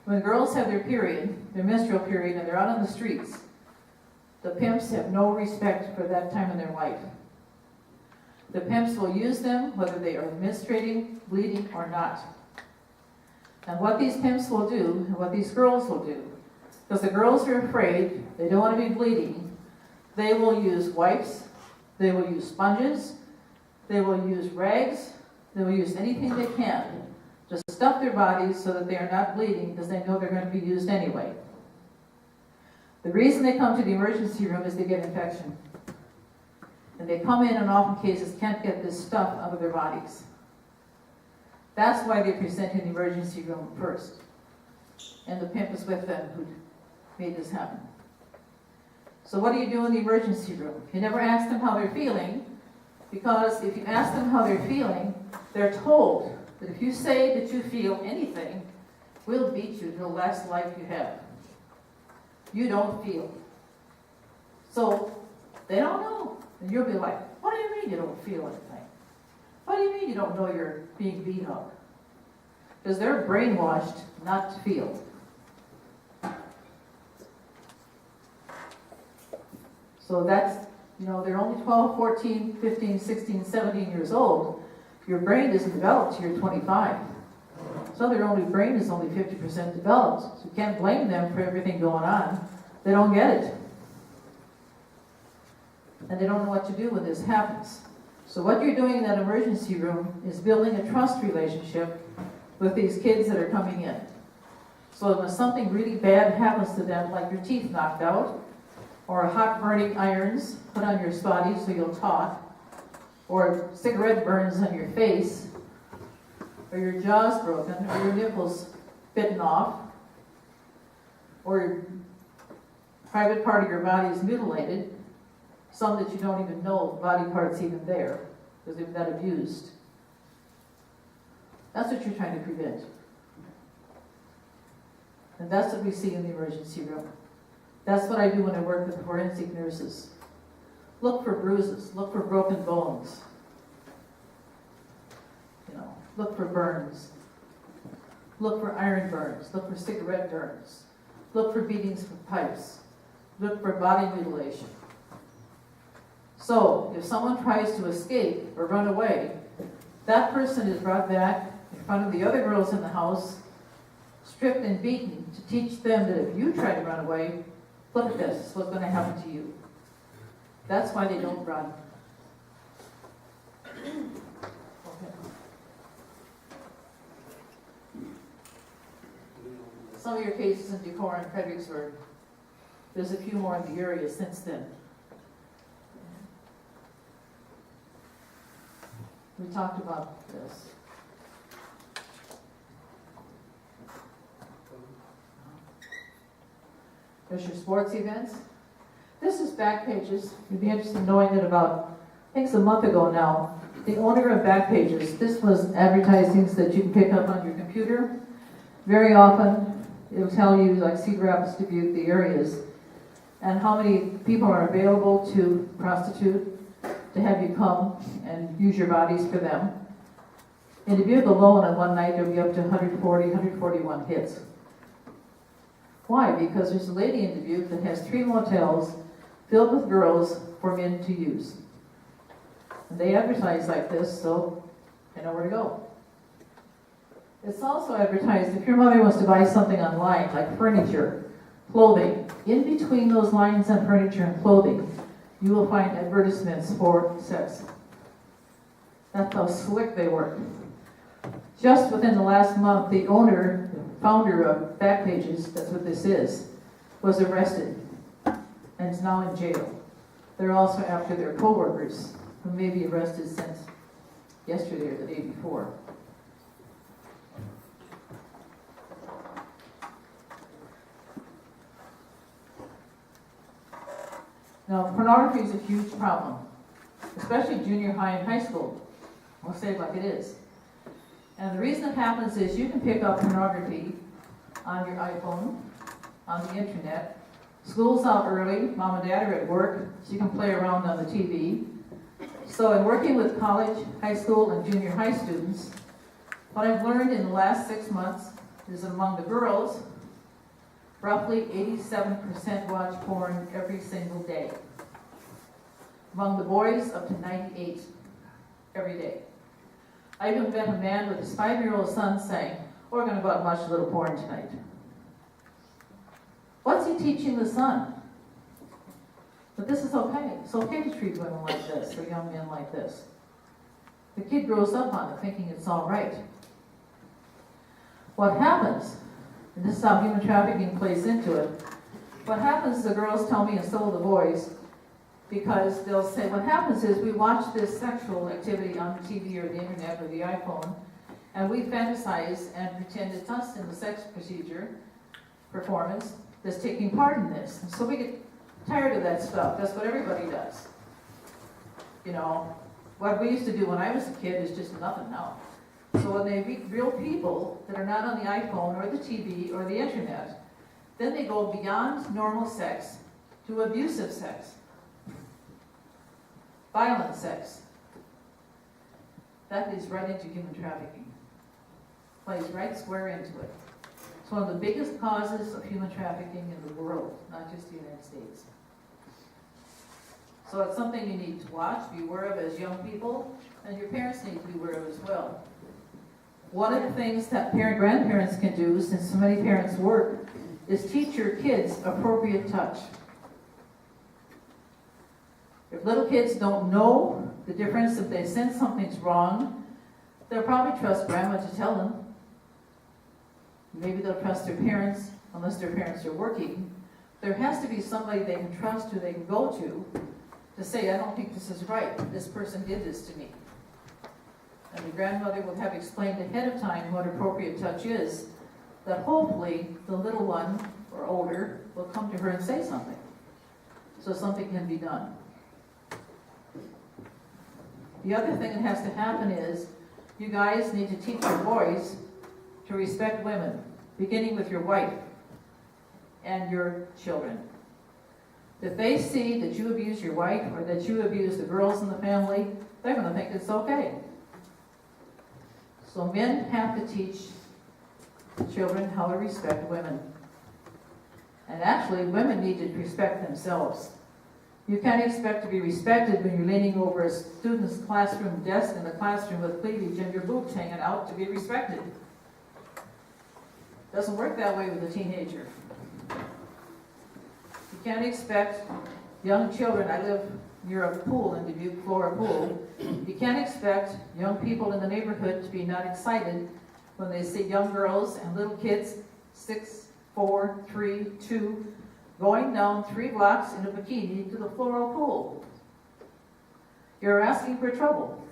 Speaker 1: when girls have their period, their menstrual period, and they're out on the streets, the pimps have no respect for that time in their life. The pimps will use them whether they are menstruating, bleeding, or not. And what these pimps will do, and what these girls will do, because the girls are afraid, they don't want to be bleeding, they will use wipes, they will use sponges, they will use rags, they will use anything they can to stuff their bodies so that they are not bleeding because they know they're going to be used anyway. The reason they come to the emergency room is they get infection. And they come in and often cases can't get this stuff out of their bodies. That's why they present in the emergency room first. And the pimp is with them who made this happen. So what do you do in the emergency room? You never ask them how they're feeling, because if you ask them how they're feeling, they're told that if you say that you feel anything, we'll beat you to the last life you have. You don't feel. So they don't know. And you'll be like, what do you mean you don't feel anything? What do you mean you don't know you're being beat up? Because they're brainwashed not to feel. So that's, they're only 12, 14, 15, 16, 17 years old. Your brain isn't developed till you're 25. So their brain is only 50% developed. So you can't blame them for everything going on. They don't get it. And they don't know what to do when this happens. So what you're doing in that emergency room is building a trust relationship with these kids that are coming in. So when something really bad happens to them, like your teeth knocked out, or hot burning irons put on your spotty so you'll talk, or cigarette burns on your face, or your jaw's broken, or your nipples bitten off, or your private part of your body is mutilated, some that you don't even know body parts even there, because they've been abused. That's what you're trying to prevent. And that's what we see in the emergency room. That's what I do when I work with forensic nurses. Look for bruises, look for broken bones. Look for burns. Look for iron burns, look for cigarette burns. Look for beatings with pipes. Look for body mutilation. So, if someone tries to escape or run away, that person is brought back in front of the other girls in the house, stripped and beaten, to teach them that if you try to run away, look at this, what's going to happen to you. That's why they don't run. Some of your cases in Decorah and Fredericksburg, there's a few more in the area since then. We talked about this. There's your sports events. This is Backpages. You'd be interested in knowing that about, I think it's a month ago now, the owner of Backpages, this was advertisings that you can pick up on your computer. Very often, it'll tell you, like Cedar Rapids, Dubuque, the areas, and how many people are available to prostitute, to have you come and use your bodies for them. In Dubuque alone, on one night, there'll be up to 140, 141 hits. Why? Because there's a lady in Dubuque that has 3 motels filled with girls for men to use. And they advertise like this, so they know where to go. It's also advertised if your mother wants to buy something online, like furniture, clothing, in between those lines on furniture and clothing, you will find advertisements for sex. That's how slick they work. Just within the last month, the owner, the founder of Backpages, that's what this is, was arrested and is now in jail. They're also after their co-workers, who may be arrested since yesterday or the day before. Now, pornography is a huge problem, especially junior high and high school. I'll say it like it is. And the reason it happens is you can pick up pornography on your iPhone, on the internet. School's out early, mom and dad are at work, so you can play around on the TV. So in working with college, high school, and junior high students, what I've learned in the last 6 months is among the girls, roughly 87% watch porn every single day. Among the boys, up to 98% every day. I even met a man with his 5-year-old son saying, we're going to go out and watch a little porn tonight. What's he teaching the son? But this is okay. It's okay to treat women like this, or young men like this. The kid grows up on it thinking it's all right. What happens, and this is how human trafficking plays into it, what happens, the girls tell me, and so will the boys, because they'll say, what happens is we watch this sexual activity on the TV or the internet or the iPhone, and we fantasize and pretend it's us in the sex performance, that's taking part in this. And so we get tired of that stuff. That's what everybody does. You know, what we used to do when I was a kid is just nothing now. So when they meet real people that are not on the iPhone or the TV or the internet, then they go beyond normal sex to abusive sex, violent sex. That leads right into human trafficking. Plays right square into it. It's one of the biggest causes of human trafficking in the world, not just the United States. So it's something you need to watch, be aware of as young people, and your parents need to be aware of as well. One of the things that grandparents can do, since so many parents work, is teach your kids appropriate touch. If little kids don't know the difference, if they sense something's wrong, they'll probably trust grandma to tell them. Maybe they'll trust their parents, unless their parents are working. There has to be somebody they can trust who they can go to say, I don't think this is right. This person did this to me. And the grandmother will have explained ahead of time what appropriate touch is, that hopefully the little one or older will come to her and say something, so something can be done. The other thing that has to happen is you guys need to teach your boys to respect women, beginning with your wife and your children. If they see that you abuse your wife or that you abuse the girls in the family, they're going to think it's okay. So men have to teach children how to respect women. And actually, women need to respect themselves. You can't expect to be respected when you're leaning over a student's classroom desk in the classroom with cleavage and your boobs hanging out to be respected. Doesn't work that way with a teenager. You can't expect young children, I live near a pool in Dubuque, Flora Pool. You can't expect young people in the neighborhood to be not excited when they see young girls and little kids, 6, 4, 3, 2, going down 3 blocks in a bikini to the Flora Pool. You're asking for trouble.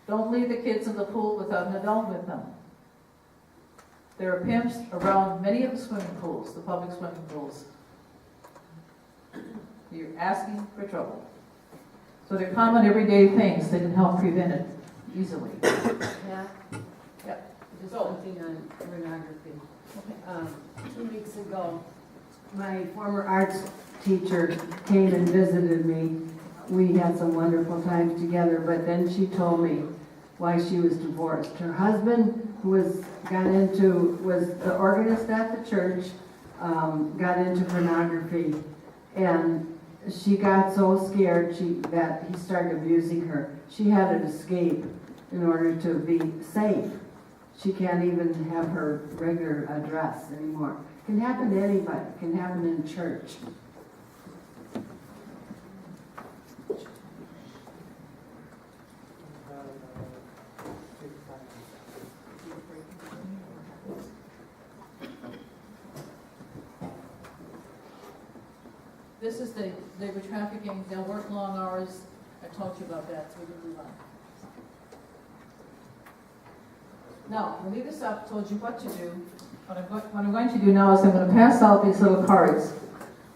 Speaker 1: Don't leave the kids in the pool without an adult with them. There are pimps around many of the swimming pools, the public swimming pools. You're asking for trouble. So they're common everyday things that can help prevent it easily.
Speaker 2: Yeah.
Speaker 1: Yep.
Speaker 2: Just
Speaker 1: So-
Speaker 2: something on pornography. 2 weeks ago, my former arts teacher came and visited me. We had some wonderful times together, but then she told me why she was divorced. Her husband, who was the organist at the church, got into pornography, and she got so scared that he started abusing her. She had to escape in order to be safe. She can't even have her regular address anymore. It can happen to anybody. It can happen in church.
Speaker 1: This is the labor trafficking. They'll work long hours. I told you about that, so we can move on. Now, I'll leave this up, told you what to do. What I'm going to do now is I'm going to pass out these little cards.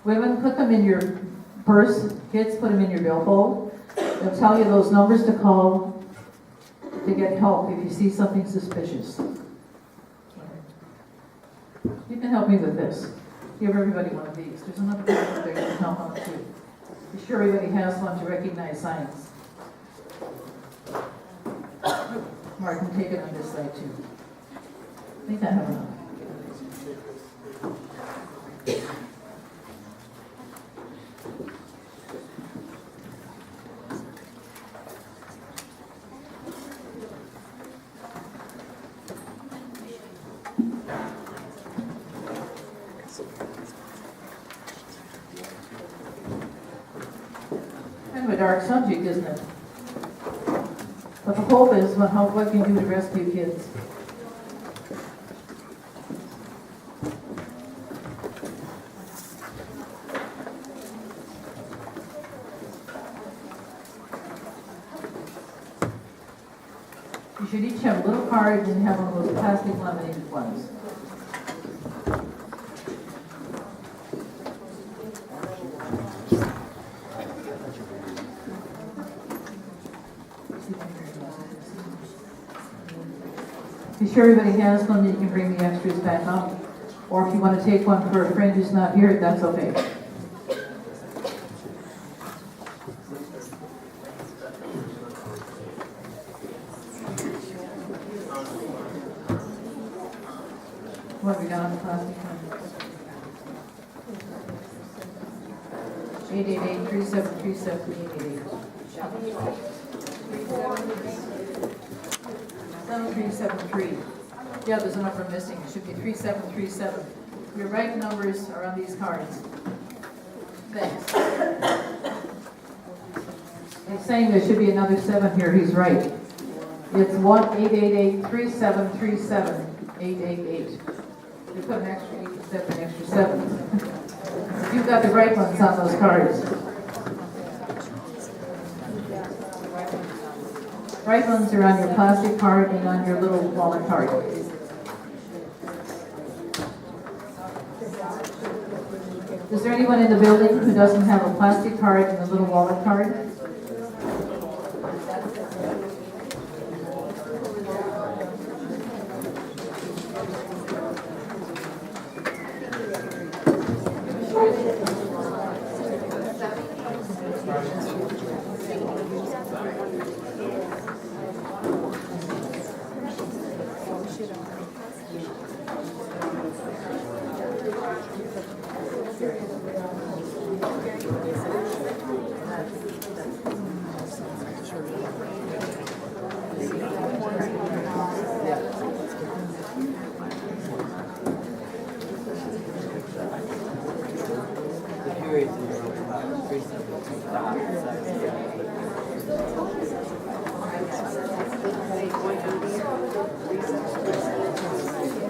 Speaker 1: Women, put them in your purse. Kids, put them in your billfold. They'll tell you those numbers to call to get help if you see something suspicious. You can help me with this. Give everybody one of these. There's another paper there to help out too. Be sure everybody has one to recognize signs. Or I can take it on this side too. I think I have enough. Kind of a dark subject, isn't it? But the hope is what can you do to rescue kids? You should each have a little card and have one of those plastic laminated ones. Be sure everybody has one, that you can bring the extras back up. Or if you want to take one for a friend who's not here, that's okay. What have we got on the plastic one? 888-373-7888. 7373. Yeah, there's a number missing. It should be 3737. Your right numbers are on these cards. Thanks. He's saying there should be another 7 here. He's right. It's 1-888-3737-888. You put an extra 8 instead of an extra 7. You've got the right ones on those cards. Right ones are on your plastic card and on your little wallet card. Is there anyone in the building who doesn't have a plastic card and a little wallet card?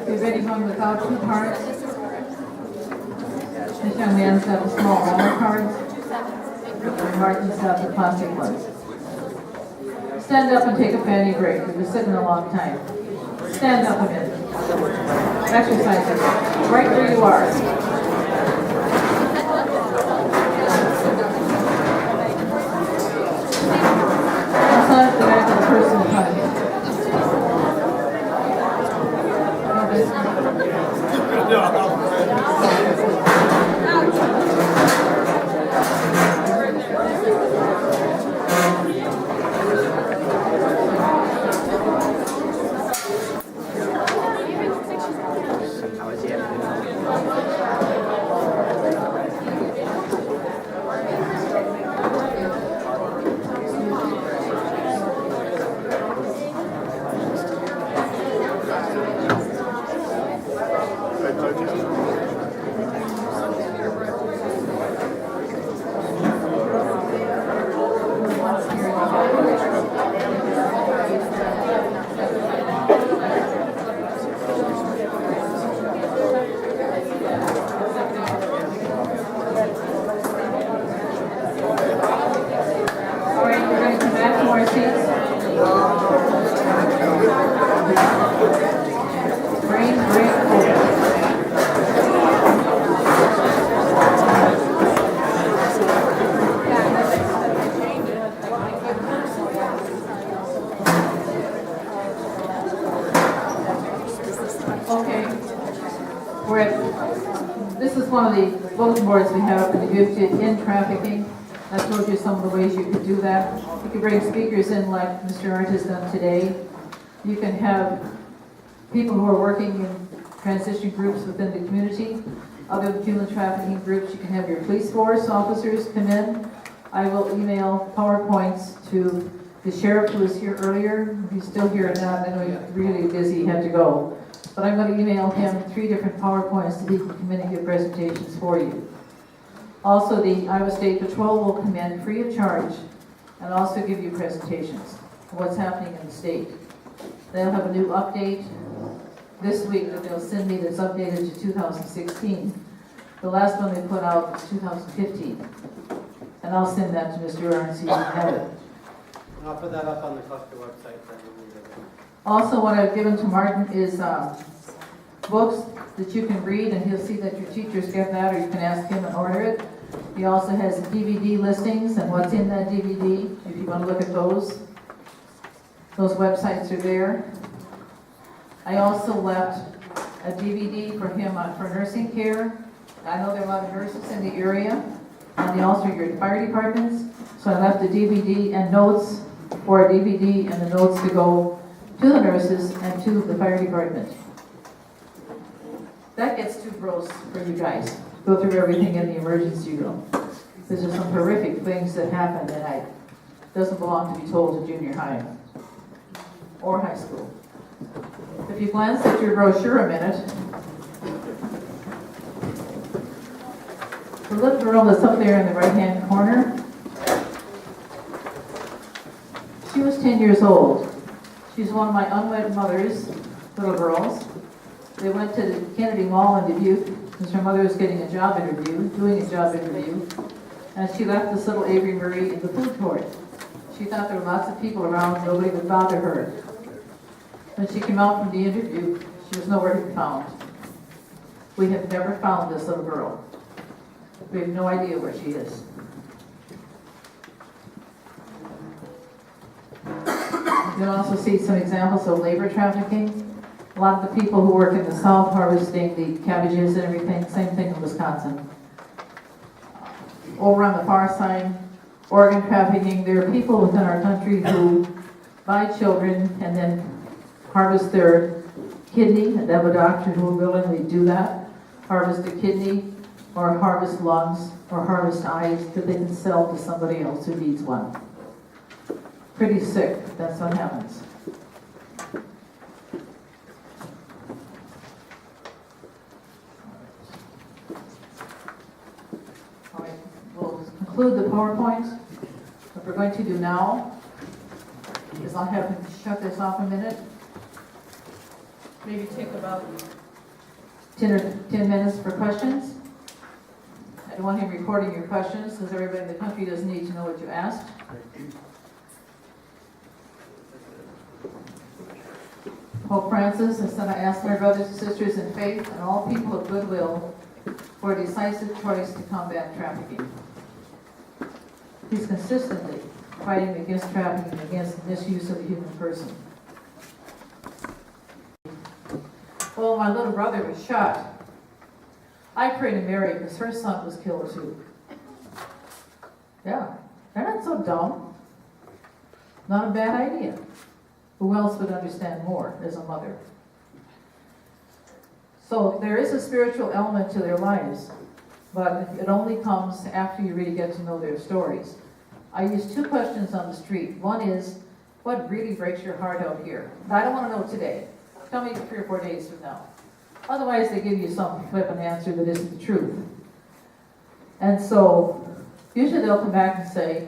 Speaker 1: Is anyone without 2 cards? This young man's got the small wallet cards. And Martin's got the plastic ones. Stand up and take a fanny break. You've been sitting a long time. Stand up a minute. Exercise it. Right where you are. Massage the back of the person in front of you. more seats? Brain break. Okay. This is one of the bulletin boards we have for the gifted in trafficking. I told you some of the ways you could do that. You can bring speakers in like Mr. Arndt has done today. You can have people who are working in transition groups within the community, other human trafficking groups. You can have your police force officers come in. I will email PowerPoints to the sheriff who was here earlier. He's still here now. I know you're really busy, he had to go. But I'm going to email him 3 different PowerPoints so he can come in and give presentations for you. Also, the Iowa State Patrol will come in free of charge and also give you presentations of what's happening in the state. They'll have a new update this week that they'll send me that's updated to 2016. The last one they put out was 2015. And I'll send that to Mr. Arndt so you can have it.
Speaker 3: I'll put that up on the cluster website for everyone.
Speaker 1: Also, what I've given to Martin is books that you can read, and he'll see that your teachers get that, or you can ask him and order it. He also has DVD listings and what's in that DVD, if you want to look at those. Those websites are there. I also left a DVD for him for nursing care. I know there are a lot of nurses in the area, and they also are your fire departments. So I left a DVD and notes for a DVD and the notes to go to the nurses and to the fire department. That gets too gross for you guys. Go through everything in the emergency room. There's just some horrific things that happen that doesn't belong to be told to junior high or high school. If you glance at your brochure a minute, the little girl that's up there in the right-hand corner, she was 10 years old. She's one of my unwed mother's little girls. They went to the Kennedy Mall in Dubuque because her mother was getting a job interview, doing a job interview, and she left this little Avery Murray in the food court. She thought there were lots of people around, nobody would bother her. When she came out from the interview, she was nowhere to be found. We have never found this little girl. We have no idea where she is. You can also see some examples of labor trafficking. A lot of the people who work in the south harvesting the cabbages and everything, same thing in Wisconsin. Over on the far side, organ trafficking, there are people within our country who buy children and then harvest their kidney, and they have a doctor who will willingly do that, harvest a kidney, or harvest lungs, or harvest eyes that they can sell to somebody else who needs one. Pretty sick, that's what happens. All right, we'll conclude the PowerPoint. What we're going to do now is I'll have him shut this off a minute. Maybe take about 10 minutes for questions. I don't want him recording your questions because everybody in the country doesn't need to know what you asked. Pope Francis has said, I ask my brothers and sisters in faith and all people of goodwill for a decisive choice to combat trafficking. He's consistently fighting against trafficking and against misuse of the human person. Well, my little brother was shot. I prayed to Mary because her son was killed too. Yeah, they're not so dumb. Not a bad idea. Who else would understand more as a mother? So there is a spiritual element to their lives, but it only comes after you really get to know their stories. I use 2 questions on the street. One is, what really breaks your heart out here? I don't want to know today. Tell me 3 or 4 days from now. Otherwise, they give you some flippant answer that isn't the truth. And so, usually they'll come back and say,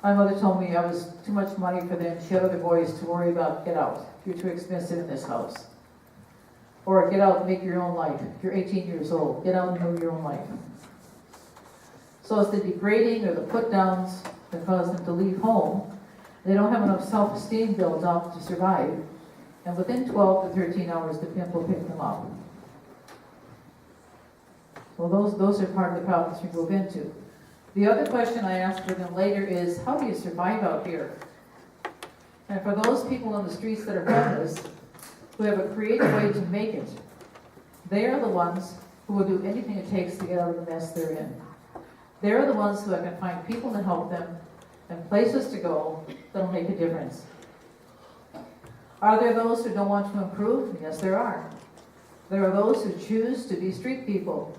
Speaker 1: my mother told me I was too much money for them. She had other boys to worry about. Get out. You're too expensive in this house. Or get out and make your own life. You're 18 years old. Get out and live your own life. So it's the degrading or the put-downs that cause them to leave home. They don't have enough self-esteem built up to survive. And within 12 to 13 hours, the pimp will pick them up. Well, those are part of the problems we move into. The other question I ask for them later is, how do you survive out here? And for those people on the streets that are homeless, who have a creative way to make it, they are the ones who will do anything it takes to get out of the mess they're in. They're the ones who can find people to help them and places to go that'll make a difference. Are there those who don't want to improve? Yes, there are. There are those who choose to be street people.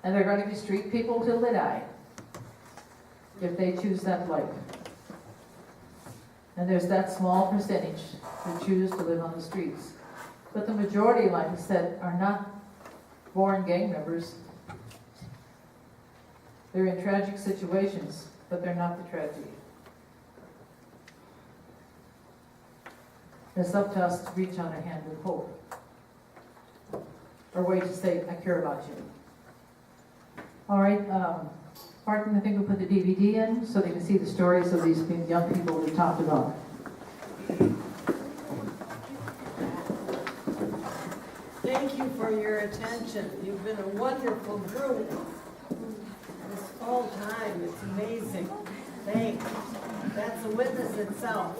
Speaker 1: And they're going to be street people till they die, if they choose that life. And there's that small percentage who choose to live on the streets. But the majority, like I said, are not born gang members. They're in tragic situations, but they're not the tragedy. It's up to us to reach out a hand with hope. Or way to say, I care about you. All right, Bartha, I think we'll put the DVD in so they can see the stories of these young people we talked about.
Speaker 2: Thank you for your attention. You've been a wonderful group. This whole time, it's amazing. Thanks. That's a witness itself.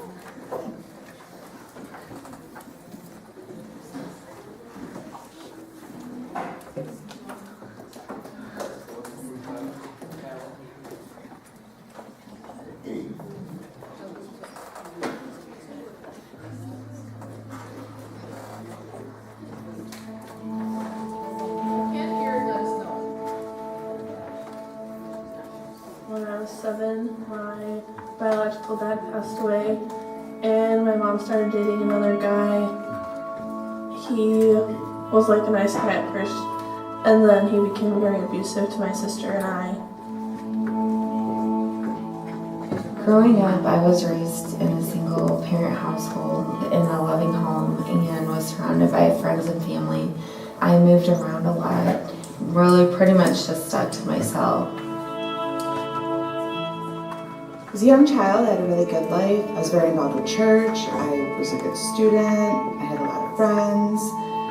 Speaker 4: When I was 7, my biological dad passed away, and my mom started dating another guy. He was like a nice guy at first, and then he became very abusive to my sister and I.
Speaker 5: Growing up, I was raised in a single parent household in a loving home and was surrounded by friends and family. I moved around a lot, really pretty much just stuck to myself.
Speaker 6: As a young child, I had a really good life. I was very involved with church. I was a good student. I had a lot of friends.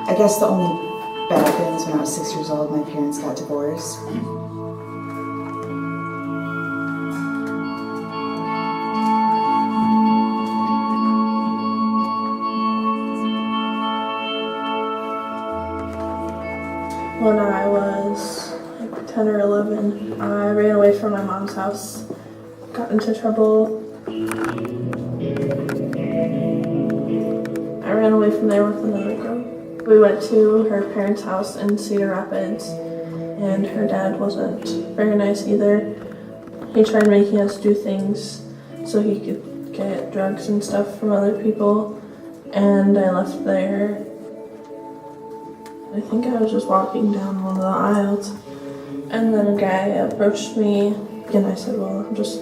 Speaker 6: I guess the only bad thing is when I was 6 years old, my parents got divorced.
Speaker 4: When I was like 10 or 11, I ran away from my mom's house, got into trouble. I ran away from there with another girl. We went to her parents' house in Cedar Rapids, and her dad wasn't very nice either. He tried making us do things so he could get drugs and stuff from other people, and I left there. I think I was just walking down one of the aisles, and then a guy approached me, and I said, well, I'm just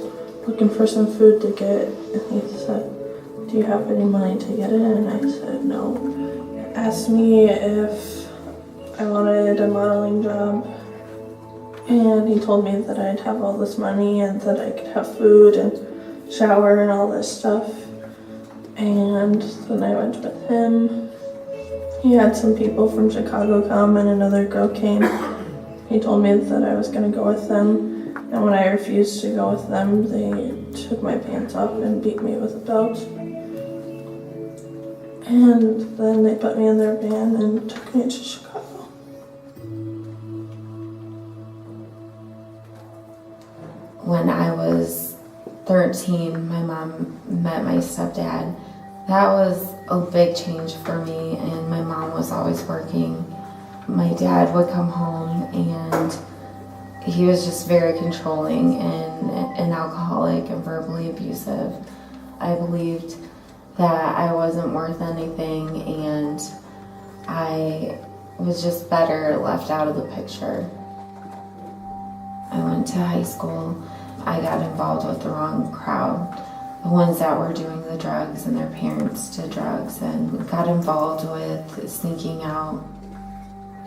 Speaker 4: looking for some food to get. And he said, do you have any money to get it? And I said, no. He asked me if I wanted a modeling job, and he told me that I'd have all this money and that I could have food and shower and all this stuff. And then I went with him. He had some people from Chicago come, and another girl came. He told me that I was going to go with them, and when I refused to go with them, they took my pants off and beat me with a belt. And then they put me in their van and took me to Chicago.
Speaker 5: When I was 13, my mom met my stepdad. That was a big change for me, and my mom was always working. My dad would come home, and he was just very controlling and an alcoholic and verbally abusive. I believed that I wasn't worth anything, and I was just better left out of the picture. I went to high school. I got involved with the wrong crowd. The ones that were doing the drugs, and their parents did drugs, and got involved with sneaking out.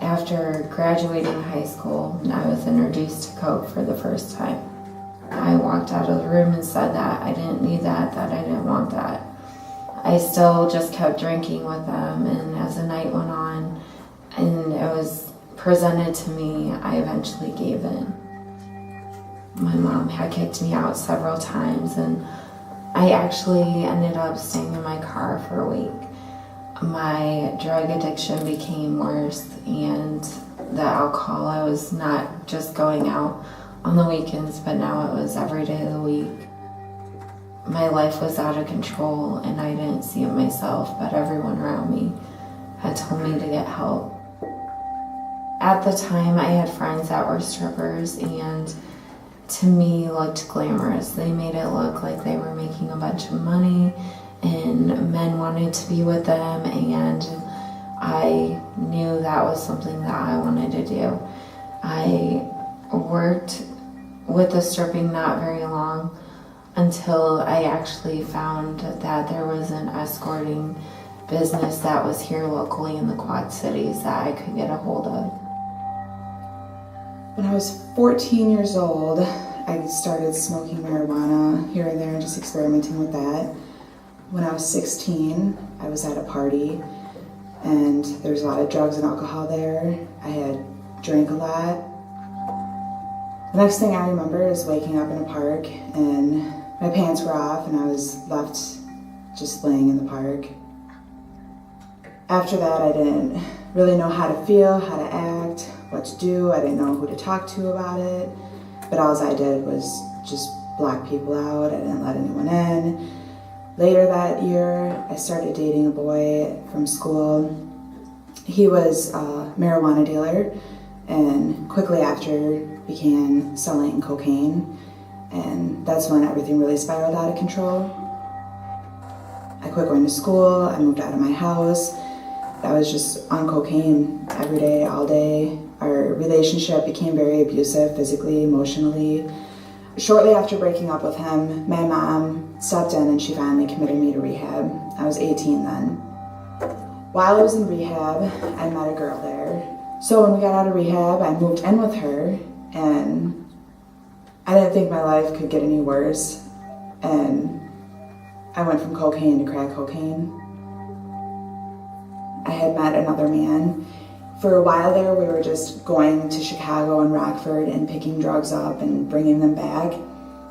Speaker 5: After graduating high school, I was introduced to coke for the first time. I walked walked out of the room and said that I didn't need that I didn't want that. I still just kept drinking with them, and as the night went on and it was presented to me, I eventually gave in. My mom had kicked me out several times, and I actually ended up staying in my car for a week. My drug addiction became worse, and the alcohol, I was not just going out on the weekends, but now it was every day of the week. My life was out of control, and I didn't see it myself, but everyone around me had told me to get help. At the time, I had friends that were strippers, and to me looked glamorous. They made it look like they were making a bunch of money and men wanted to be with them, and I knew that was something that I wanted to do. I worked with the stripping not very long until I actually found that there was an escorting business that was here locally in the Quad Cities that I could get a hold of.
Speaker 6: When I was 14 years old, I started smoking marijuana here and there and just experimenting with that. When I was 16, I was at a party and there was a lot of drugs and alcohol there. I had drank a lot. The next thing I remember is waking up in a park and my pants were off and I was left just laying in the park. After that, I didn't really know how to feel, how to act, what to do. I didn't know who to talk to about it. But all I did was just block people out. I didn't let anyone in. Later that year, I started dating a boy from school. He was a marijuana dealer and quickly after began selling cocaine. And that's when everything really spiraled out of control. I quit going to school. I moved out of my house. I was just on cocaine every day, all day. Our relationship became very abusive, physically, emotionally. Shortly after breaking up with him, my mom stepped in and she finally committed me to rehab. I was 18 then. While I was in rehab, I met a girl there. So when we got out of rehab, I moved in with her, and I didn't think my life could get any worse. And I went from cocaine to crack cocaine. I had met another man. For a while there, we were just going to Chicago and Rockford and picking drugs up and bringing them back.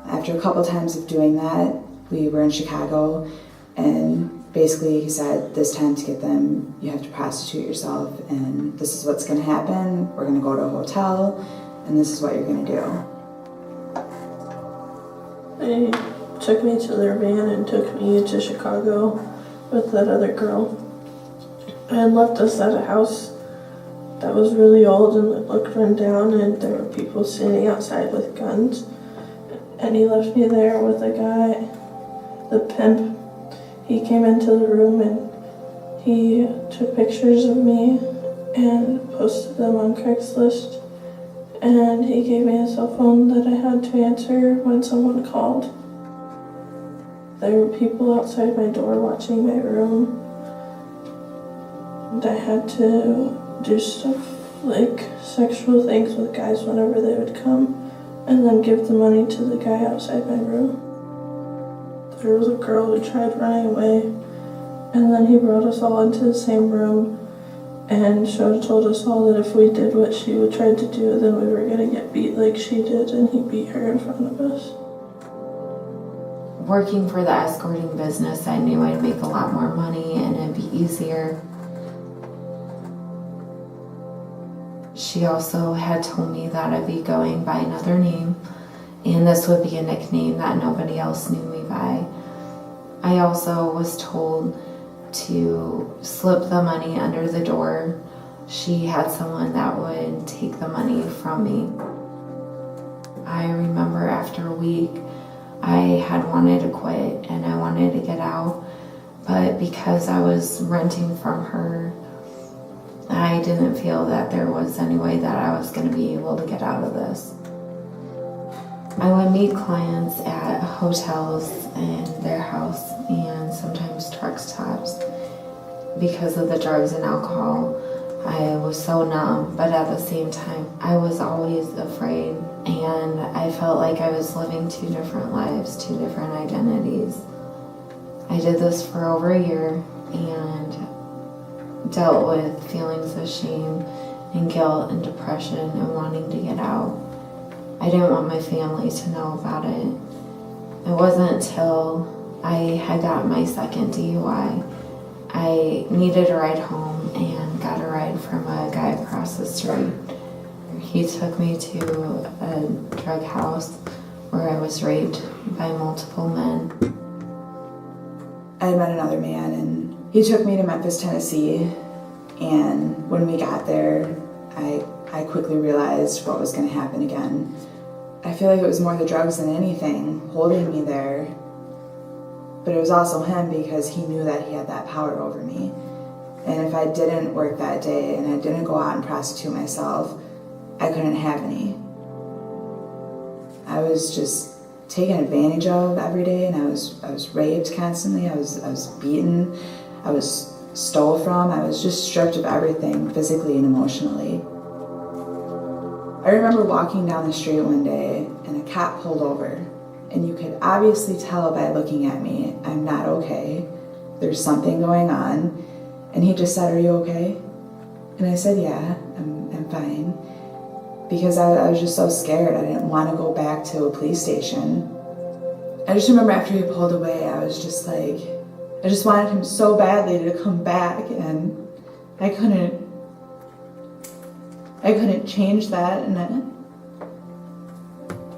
Speaker 6: After a couple times of doing that, we were in Chicago, and basically he said, this time to get them, you have to prostitute yourself, and this is what's gonna happen. We're gonna go to a hotel, and this is what you're gonna do.
Speaker 4: They took me to their van and took me to Chicago with that other girl, and left us at a house that was really old and it looked run down, and there were people standing outside with guns. And he left me there with a guy, the pimp. He came into the room and he took pictures of me and posted them on Craigslist. And he gave me a cell phone that I had to answer when someone called. There were people outside my door watching my room. And I had to do stuff like sexual things with guys whenever they would come, and then give the money to the guy outside my room. There was a girl who tried running away, and then he brought us all into the same room and told us all that if we did what she tried to do, then we were gonna get beat like she did, and he beat her in front of us.
Speaker 5: Working for the escorting business, I knew I'd make a lot more money and it'd be easier. She also had told me that I'd be going by another name, and this would be a nickname that nobody else knew me by. I also was told to slip the money under the door. She had someone that would take the money from me. I remember after a week, I had wanted to quit and I wanted to get out, but because I was renting from her, I didn't feel that there was any way that I was going to be able to get out of this. I would meet clients at hotels and their house and sometimes truck stops. Because of the drugs and alcohol, I was so numb, but at the same time, I was always afraid, and I felt like I was living two different lives, two different identities. I did this for over a year and dealt with feelings of shame and guilt and depression and wanting to get out. I didn't want my family to know about it. It wasn't until I had gotten my second DUI, I needed a ride home and got a ride from a guy across the street. He took me to a drug house where I was raped by multiple men.
Speaker 6: I had met another man and he took me to Memphis, Tennessee, and when we got there, I quickly realized what was going to happen again. I feel like it was more the drugs than anything holding me there, but it was also him because he knew that he had that power over me. And if I didn't work that day and I didn't go out and prostitute myself, I couldn't have any. I was just taken advantage of every day, and I was raped constantly. I was beaten. I was stole from. I was just stripped of everything, physically and emotionally. I remember walking down the street one day and a cop pulled over, and you could obviously tell by looking at me, I'm not okay. There's something going on. And he just said, "Are you okay?" And I said, "Yeah, I'm fine." Because I was just so scared. I didn't want to go back to a police station. I just remember after he pulled away, I was just like, I just wanted him so badly to come back, and I couldn't change that, and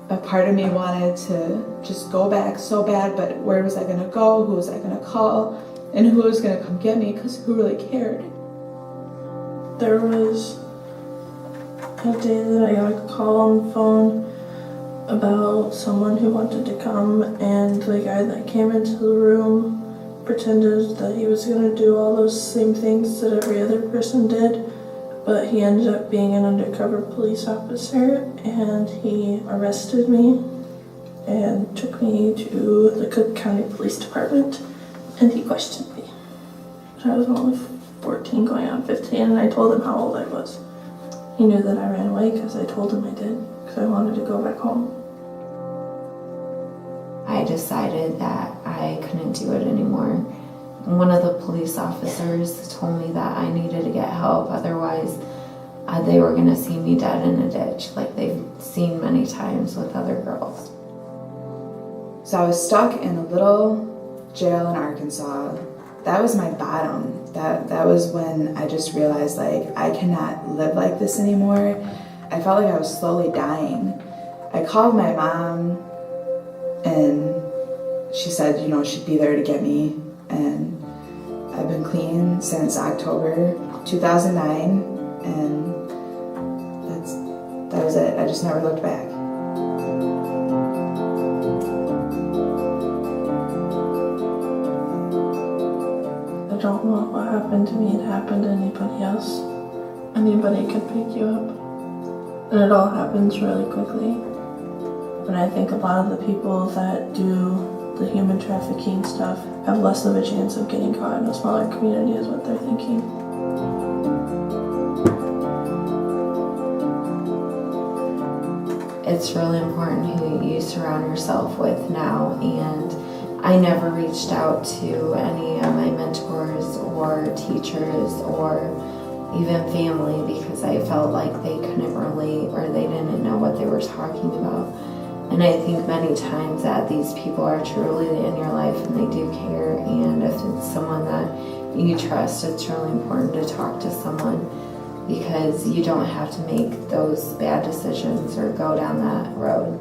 Speaker 6: a part of me wanted to just go back so bad, but where was I going to go? Who was I going to call? And who was going to come get me? Because who really cared?
Speaker 4: There was a day that I got a call on the phone about someone who wanted to come, and the guy that came into the room pretended that he was going to do all those same things that every other person did, but he ended up being an undercover police officer, and he arrested me and took me to the Cook County Police Department, and he questioned me. I was only 14 going on 15, and I told him how old I was. He knew that I ran away because I told him I did, because I wanted to go back home.
Speaker 5: I decided that I couldn't do it anymore. One of the police officers told me that I needed to get help, otherwise they were going to see me dead in a ditch, like they've seen many times with other girls.
Speaker 6: So I was stuck in a little jail in Arkansas. That was my bottom. That was when I just realized, like, I cannot live like this anymore. I felt like I was slowly dying. I called my mom, and she said, she'd be there to get me. And I've been clean since October 2009, and that was it. I just never looked back.
Speaker 4: I don't want what happened to me to happen to anybody else. Anybody could pick you up. And it all happens really quickly. And I think a lot of the people that do the human trafficking stuff have less of a chance of getting caught in a smaller community is what they're thinking.
Speaker 5: It's really important who you surround yourself with now, and I never reached out to any of my mentors or teachers or even family because I felt like they couldn't relate or they didn't know what they were talking about. And I think many times that these people are truly in your life and they do care, and if it's someone that you trust, it's really important to talk to someone because you don't have to make those bad decisions or go down that road.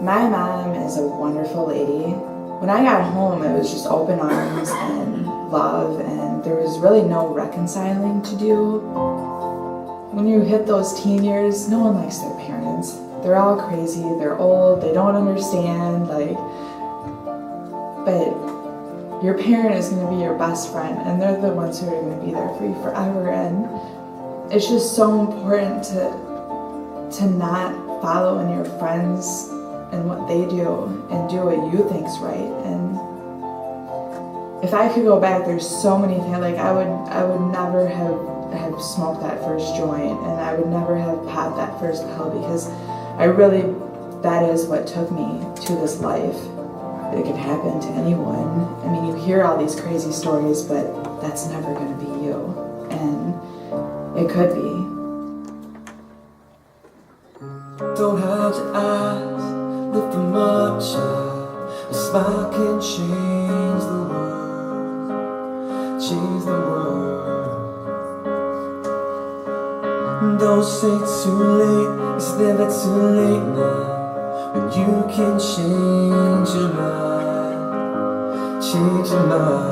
Speaker 6: My mom is a wonderful lady. When I got home, it was just open arms and love, and there was really no reconciling to do. When you hit those teen years, no one likes their parents. They're all crazy, they're old, they don't understand, but your parent is going to be your best friend, and they're the ones who are going to be there for you forever. And it's just so important to not follow in your friends' and what they do and do what you think's right. And if I could go back, there's so many things. Like I would never have smoked that first joint, and I would never have popped that first pill, because that is what took me to this life. It could happen to anyone. I mean, you hear all these crazy stories, but that's never going to be you, and it could be.
Speaker 7: Don't hide your eyes, lift them up, child. A smile can change the world, change the world. Don't say too late, it's never too late now. When you can change your mind, change your mind.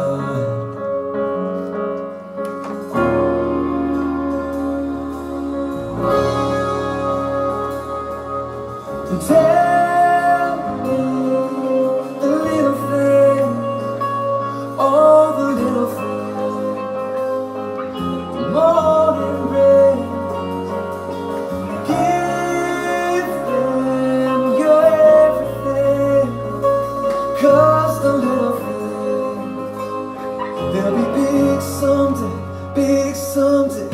Speaker 7: Tell me the little things, all the little things. The morning rain, give them your everything. 'Cause the little things, they'll be big someday, big someday.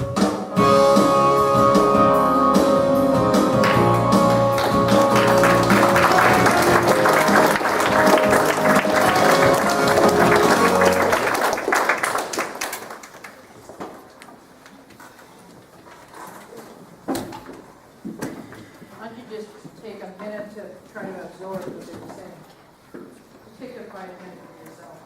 Speaker 1: Why don't you just take a minute to try to absorb what they're saying? Take a 5 minutes for yourself.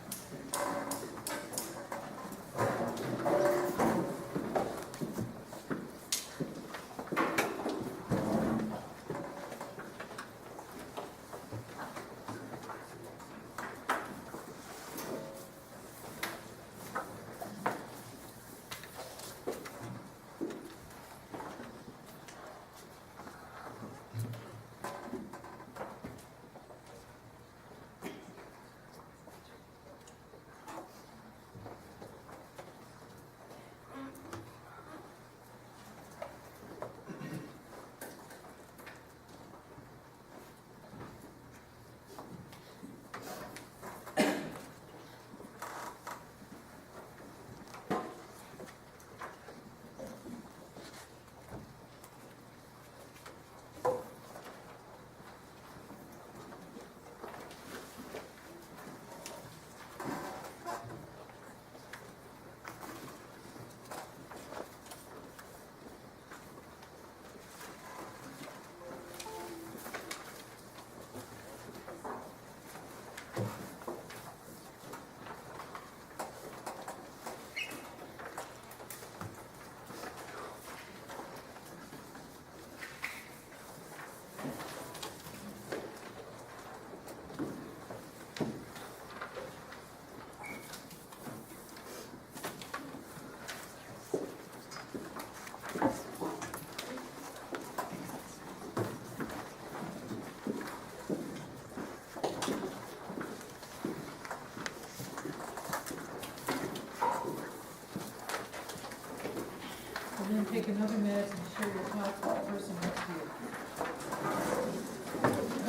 Speaker 1: And then take another minute and share your thoughts with the person next to you.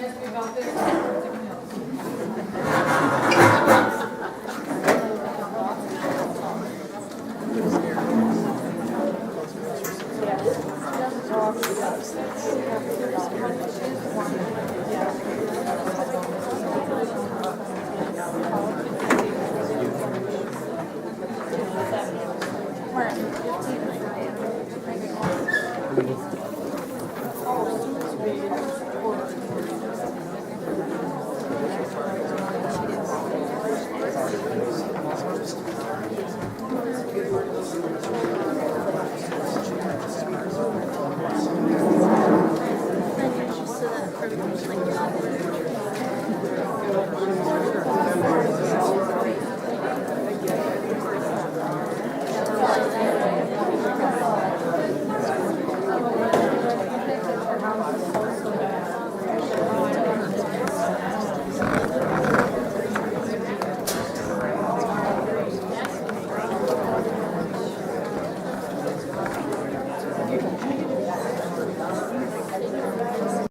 Speaker 1: Ask me about this or something else.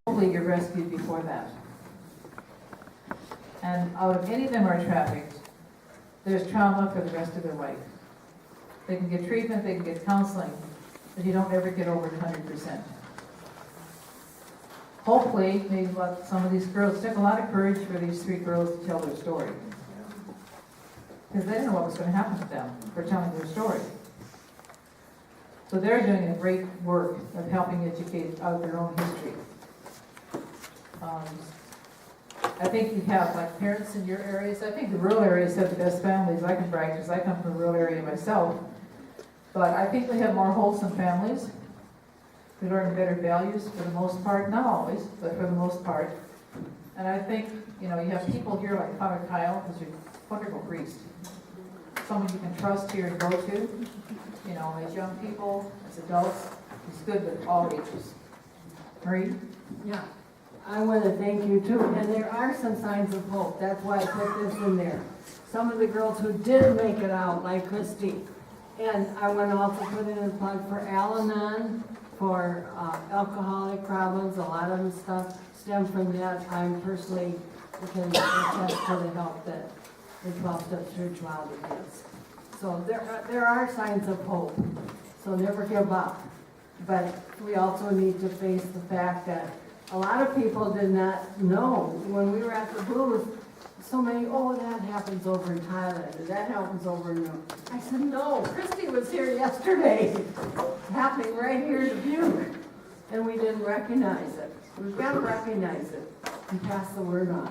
Speaker 1: Hopefully you're rescued before that. And out of any of them are trafficked, there's trauma for the rest of their life. They can get treatment, they can get counseling, but you don't ever get over 100%. Hopefully, maybe what some of these girls, it took a lot of courage for these 3 girls to tell their story. Because they didn't know what was going to happen to them for telling their story. So they're doing a great work of helping educate out their own history. I think you have like parents in your areas. I think the rural areas have the best families. I can brag because I come from a rural area myself. But I think we have more wholesome families. We learn better values for the most part, not always, but for the most part. And I think, you have people here like Father Kyle, who's a wonderful priest. Someone you can trust here and go to, as young people, as adults. He's good with all ages. Marie?
Speaker 2: Yeah, I want to thank you too. And there are some signs of hope. That's why I put this in there. Some of the girls who did make it out, like Christy. And I want to also put in a plug for Al-Anon, for alcoholic problems. A lot of them stuff stem from that. I'm personally can attest to the help that the 12-step spirituality gives. So there are signs of hope. So never give up. But we also need to face the fact that a lot of people did not know when we were at the booth. So many, that happens over in Thailand, and that happens over in. I said, no, Christy was here yesterday. It's happening right here in Dubuque, and we didn't recognize it. We've got to recognize it and pass the word on.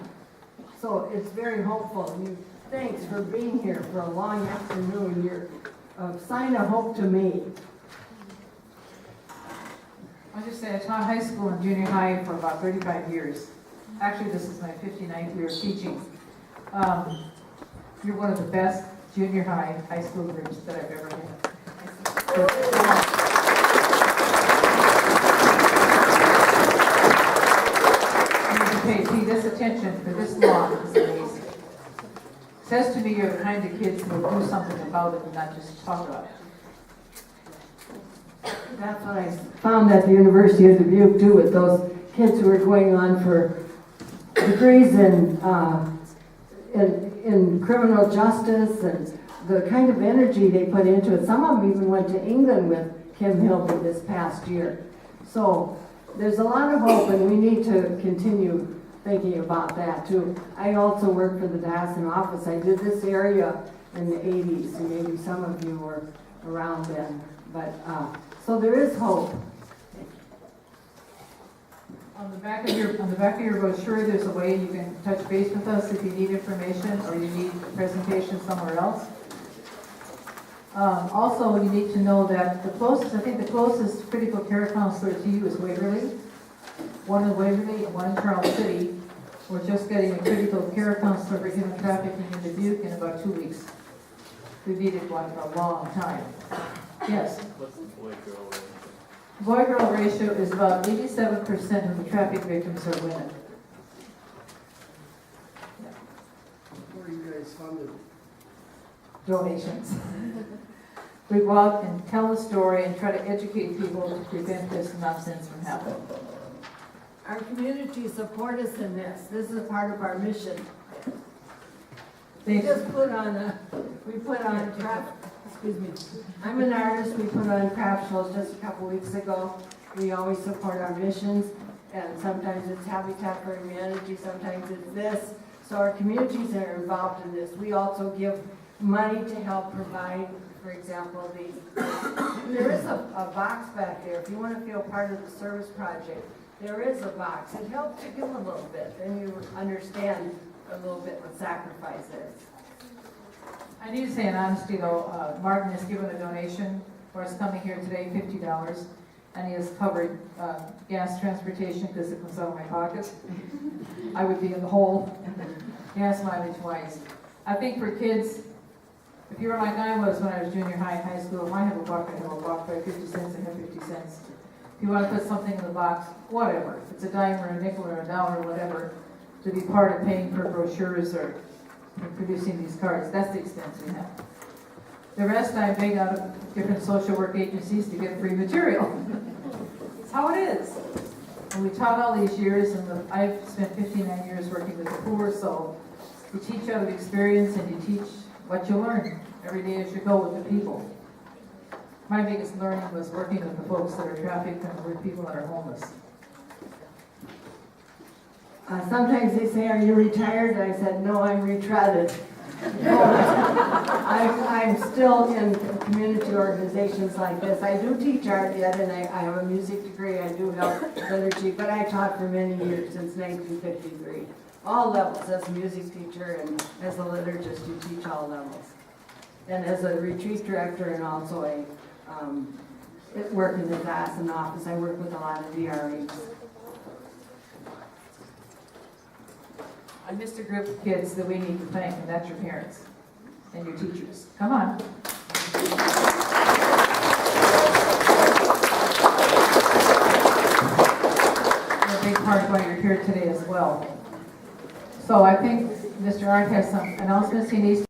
Speaker 2: So it's very hopeful. Thanks for being here for a long afternoon. You're a sign of hope to me.
Speaker 1: I'll just say I taught high school and junior high for about 35 years. Actually, this is my 59th year of teaching. You're one of the best junior high school groups that I've ever had. You need to pay this attention for this long. It's amazing. It says to me you're the kind of kids who will do something about it and not just talk about it.
Speaker 2: That's what I found at the University of Dubuque too, with those kids who were going on for degrees in criminal justice and the kind of energy they put into it. Some of them even went to England with Kim Hilby this past year. So there's a lot of hope, and we need to continue thinking about that too. I also worked for the diocesan office. I did this area in the 80s, and maybe some of you were around then. But so there is hope.
Speaker 1: On the back of your brochure, there's a way you can touch base with us if you need information or you need a presentation somewhere else. Also, you need to know that the closest critical care counselor to you is Waverly. One in Waverly and one in Charles City. We're just getting a critical care counselor for human trafficking in Dubuque in about 2 weeks. We've needed one for a long time. Yes?
Speaker 8: What's the boy-girl ratio?
Speaker 1: Boy-girl ratio is about 87% of the traffic victims are women.
Speaker 3: Where are you guys funded?
Speaker 1: Donations. We go out and tell a story and try to educate people to prevent this nonsense from happening.
Speaker 2: Our community support us in this. This is part of our mission. We just put on craft, excuse me. I'm an artist. We put on craft shows just a couple weeks ago. We always support our missions, and sometimes it's Habitat for Humanity, sometimes it's this. So our communities are involved in this. We also give money to help provide, for example, there is a box back there. If you want to feel part of the service project, there is a box. It helps you give a little bit, then you understand a little bit what sacrifice is.
Speaker 1: I need to say in honesty though, Martin has given a donation for us coming here today, $50, and he has covered gas transportation because it comes out of my pocket. I would be in the hole, gas mileage wise. I think for kids, if you're like I was when I was junior high, high school, if I have a buck, I have a buck. If I have 50 cents, I have 50 cents. If you want to put something in the box, whatever. If it's a dime or a nickel or a dollar or whatever, to be part of paying for brochures or producing these cards, that's the extent we have. The rest I beg out of different social work agencies to get free material. It's how it is. And we taught all these years, and I've spent 59 years working with the poor, so You teach out of experience and you teach what you learn every day as you go with the people. My biggest learning was working with the folks that are trafficked and with people that are homeless.
Speaker 2: Sometimes they say, "Are you retired?" I said, "No, I'm retreaded." I'm still in community organizations like this. I do teach art yet, and I have a music degree. I do help liturgy, but I taught for many years, since 1953. All levels, as a music teacher and as a liturgist, you teach all levels. And as a retreat director and also a work in the diocesan office, I work with a lot of VREs.
Speaker 1: I missed a group of kids that we need to thank, and that's your parents and your teachers. Come on. You're a big part of why you're here today as well. So I think Mr. Art has some announcements he needs to